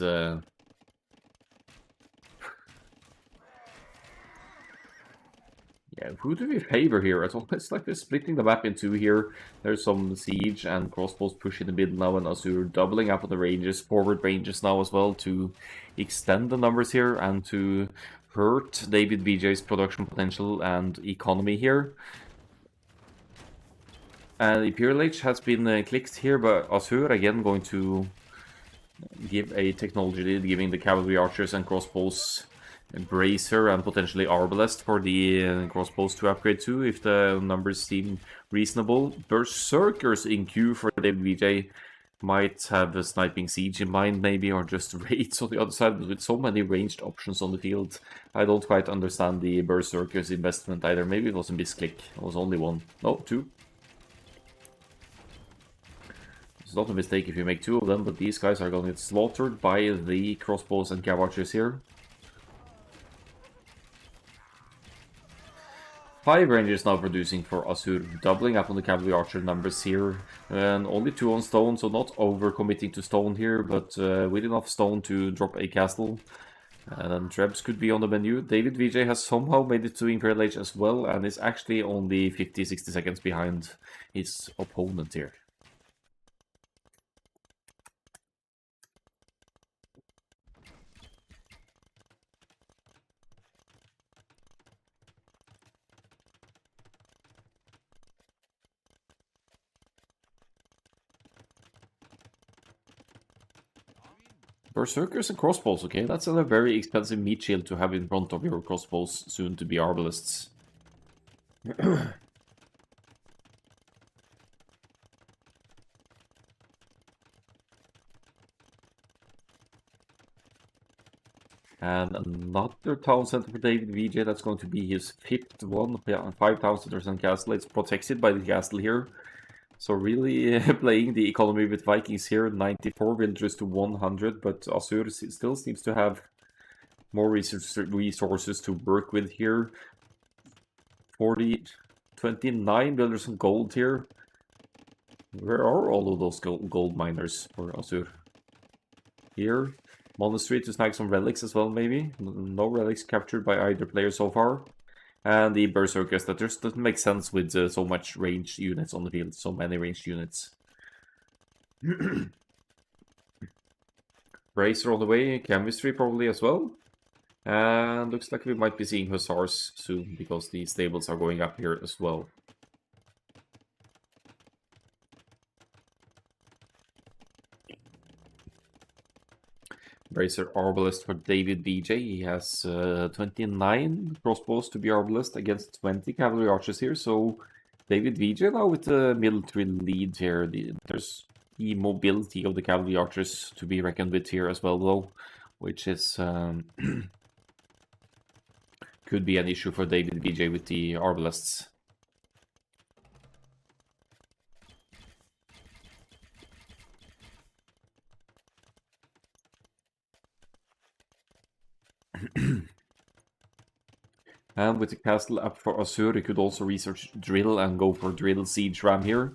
yeah, who do we favor here? It's like they're splitting the map in 2 here. There's some siege and crossbows pushing the middle now, and Asur doubling up on the ranges, forward ranges now as well, to extend the numbers here and to hurt DavidVJ's production potential and economy here. And Imperial Age has been clicked here, but Asur again going to give a technology lead, giving the cavalry archers and crossbows bracer and potentially arbalest for the crossbows to upgrade to, if the numbers seem reasonable. Berserkers in queue for DavidVJ might have a sniping siege in mind, maybe, or just raids on the other side, but with so many ranged options on the field, I don't quite understand the Berserkers investment either. Maybe it was a misclick. It was only 1. No, 2. It's not a mistake if you make 2 of them, but these guys are going to get slaughtered by the crossbows and cav archers here. 5 rangers now producing for Asur, doubling up on the cavalry archer numbers here, and only 2 on stone, so not over committing to stone here, but with enough stone to drop a castle. And then Trebs could be on the menu. DavidVJ has somehow made it to Imperial Age as well, and is actually only 50-60 seconds behind his opponent here. Berserkers and crossbows, okay, that's a very expensive meat shield to have in front of your crossbows, soon to be arbalists. And another town center for DavidVJ, that's going to be his 5th one, 5,000% castle. It's protected by the castle here. So really playing the economy with Vikings here, 94 villagers to 100, but Asur still seems to have more resources to work with here. 29 villagers in gold here. Where are all of those gold miners for Asur? here. Monastery to snag some relics as well, maybe. No relics captured by either player so far. And the Berserkers, that just doesn't make sense with so much ranged units on the field, so many ranged units. Bracer on the way, Chemistry probably as well. And looks like we might be seeing Hussars soon, because the stables are going up here as well. Bracer Arbalest for DavidVJ. He has 29 crossbows to be Arbalest against 20 cavalry archers here. So DavidVJ now with the military lead here. There's the mobility of the cavalry archers to be reckoned with here as well, though, which is could be an issue for DavidVJ with the Arbalests. And with the castle up for Asur, you could also research drill and go for drill siege ram here.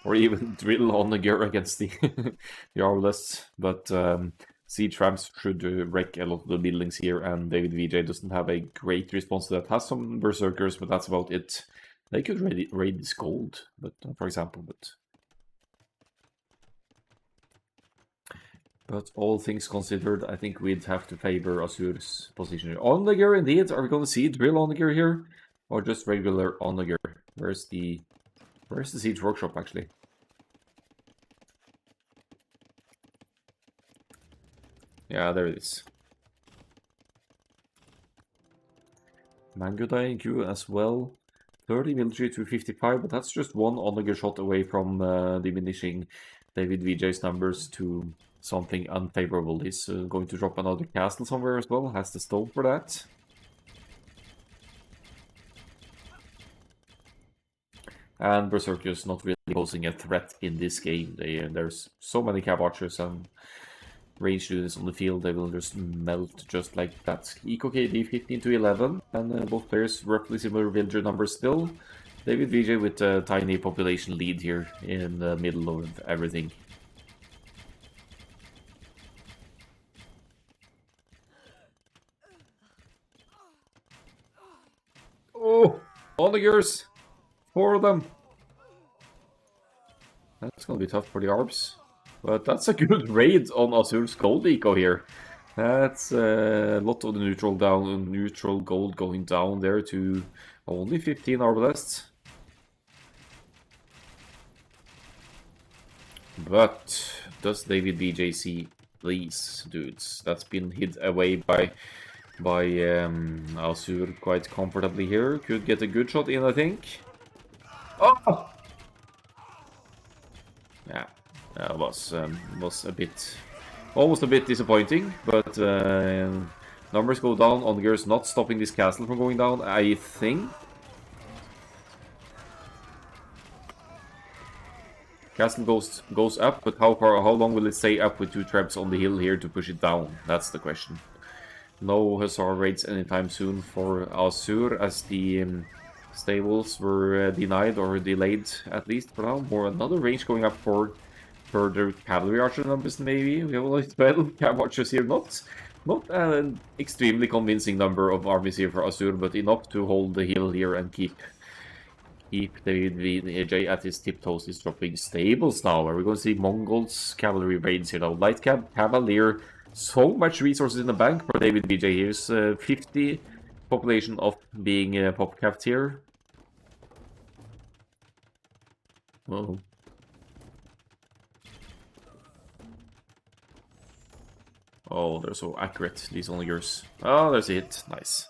Or even drill onager against the, the Arbalests. But siege rams should wreck a lot of the buildings here, and DavidVJ doesn't have a great response to that. Has some berserkers, but that's about it. They could raid this gold, but for example, but all things considered, I think we'd have to favor Asur's position here. Onager indeed. Are we going to see drill onager here? Or just regular onager? Where's the siege workshop actually? Yeah, there it is. Mangodai in queue as well. 30 military to 55, but that's just one onager shot away from diminishing DavidVJ's numbers to something unfavorable. He's going to drop another castle somewhere as well. Has the stone for that. And Berserkers not really posing a threat in this game. There's so many cab archers and ranged units on the field, they will just melt just like that. Eco KD 15 to 11, and both players roughly similar villager numbers still. DavidVJ with a tiny population lead here in the middle of everything. Oh, onagers! 4 of them! That's gonna be tough for the Arbs. But that's a good raid on Asur's gold eco here. That's a lot of the neutral gold going down there to only 15 Arbalests. But does DavidVJ see these dudes? That's been hid away by Asur quite comfortably here. Could get a good shot in, I think. Oh! Yeah, was a bit, almost a bit disappointing, but numbers go down. Onagers not stopping this castle from going down, I think. Castle goes up, but how long will it stay up with 2 traps on the hill here to push it down? That's the question. No Hussar raids anytime soon for Asur, as the stables were denied or delayed, at least for now. More another range going up for further cavalry archer numbers, maybe. We have only 12 cav archers here. Not an extremely convincing number of armies here for Asur, but enough to hold the hill here and keep DavidVJ at his tiptoes. He's dropping stables now. Are we going to see Mongols cavalry raids here now? Light cavalier. So much resources in the bank for DavidVJ. Here's 50 population of being pop-capped here. Oh. Oh, they're so accurate, these onagers. Oh, there's a hit. Nice.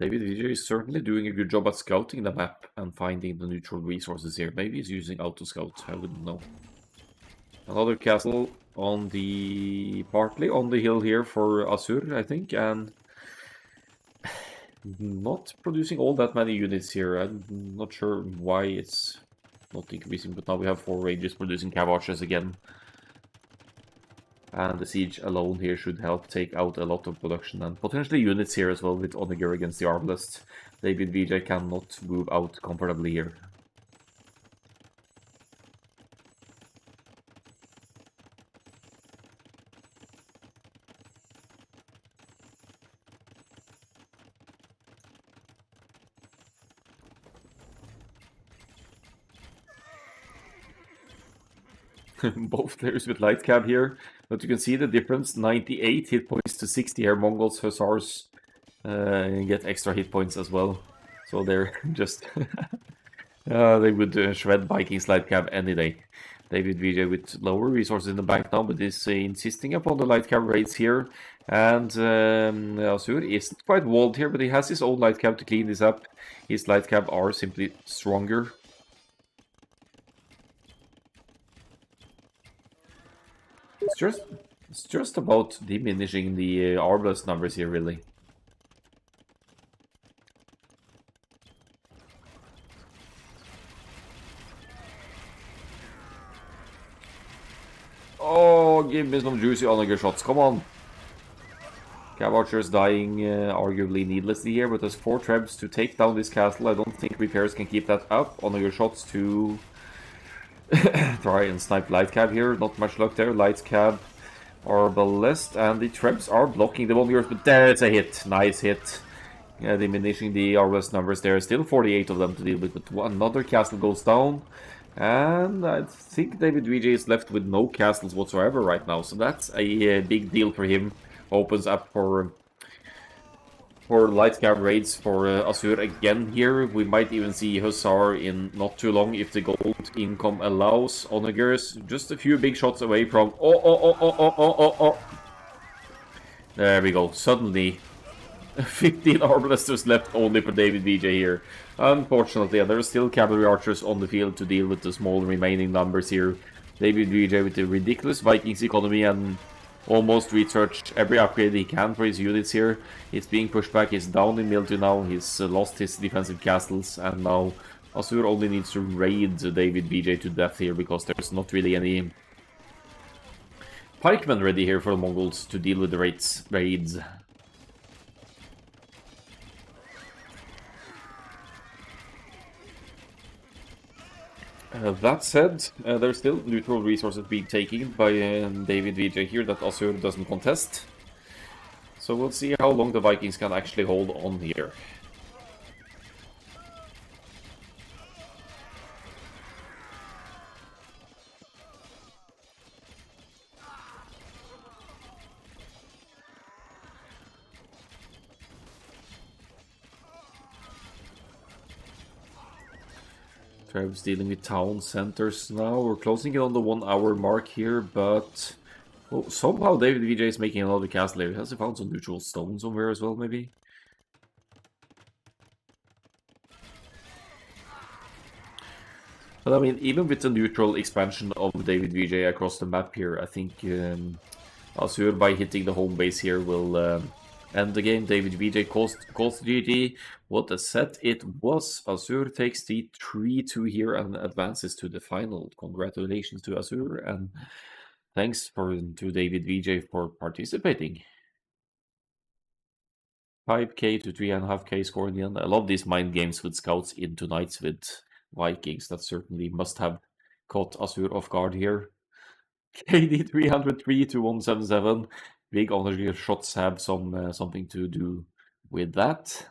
DavidVJ is certainly doing a good job at scouting the map and finding the neutral resources here. Maybe he's using auto-scout, I wouldn't know. Another castle on partly on the hill here for Asur, I think, and not producing all that many units here. I'm not sure why it's not increasing, but now we have 4 ranges producing cav archers again. And the siege alone here should help take out a lot of production and potentially units here as well with onager against the Arbalest. DavidVJ cannot move out comfortably here. both players with light cab here, but you can see the difference, 98 hit points to 60 here. Mongols, Hussars get extra hit points as well. So they're just... they would shred Vikings light cab any day. DavidVJ with lower resources in the bank now, but is insisting upon the light cab raids here. And Asur isn't quite walled here, but he has his own light cab to clean this up. His light cab are simply stronger. It's just about diminishing the Arblast numbers here, really. Oh, give me some juicy Onager shots, come on! Cav Archer's dying arguably needlessly here, but there's 4 trebs to take down this castle. I don't think repairs can keep that up. Onager shots to try and snipe light cab here, not much luck there. Light cab Arbalest, and the trebs are blocking the Wanderers, but there's a hit, nice hit. Diminishing the Arbalest numbers there, still 48 of them to deal with, but another castle goes down. And I think DavidVJ is left with no castles whatsoever right now, so that's a big deal for him. Opens up for light cab raids for Asur again here. We might even see Hussar in not too long if the gold income allows. Onagers just a few big shots away from... Oh. There we go. Suddenly, 15 arbalesters left only for DavidVJ here. Unfortunately, there are still cavalry archers on the field to deal with the small remaining numbers here. DavidVJ with the ridiculous Vikings economy and almost researched every upgrade he can for his units here. He's being pushed back, he's down in military now, he's lost his defensive castles, and now Asur only needs to raid DavidVJ to death here because there's not really any pikemen ready here for the Mongols to deal with the raids. That said, there's still neutral resources being taken by DavidVJ here that Asur doesn't contest. So we'll see how long the Vikings can actually hold on here. Trebs dealing with town centers now. We're closing in on the 1 hour mark here, but somehow DavidVJ is making another castle here. Has he found some neutral stone somewhere as well, maybe? But I mean, even with the neutral expansion of DavidVJ across the map here, I think Asur, by hitting the home base here, will end the game. DavidVJ calls GG. What a set it was. Asur takes the 3-2 here and advances to the final. Congratulations to Asur, and thanks to DavidVJ for participating. 5k to 3.5k score in the end. I love these mind games with scouts into nights with Vikings. That certainly must have caught Asur off guard here. KD 303 to 177. Big honor shots have something to do with that.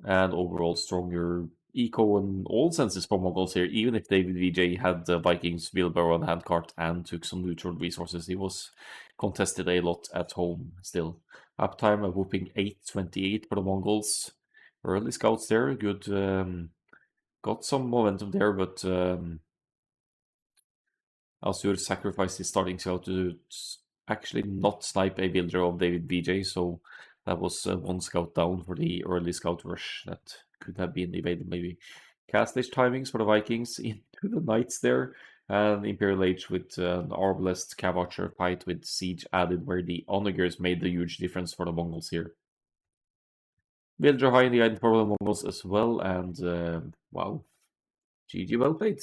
And overall stronger eco in all senses for Mongols here. Even if DavidVJ had the Vikings wheelbarrow and handcart and took some neutral resources, he was contested a lot at home still. Uptime a whooping 828 for the Mongols. Early scouts there, good. Got some momentum there, but Asur sacrificed his starting scout to actually not snipe a villager of DavidVJ, so that was 1 scout down for the early scout rush that could have been evaded maybe. Castlage timings for the Vikings into the Knights there, and Imperial Age with an Arbalest Cav Archer fight with Siege added, where the Onagers made the huge difference for the Mongols here. Villager high in the item for the Mongols as well, and wow, GG well played.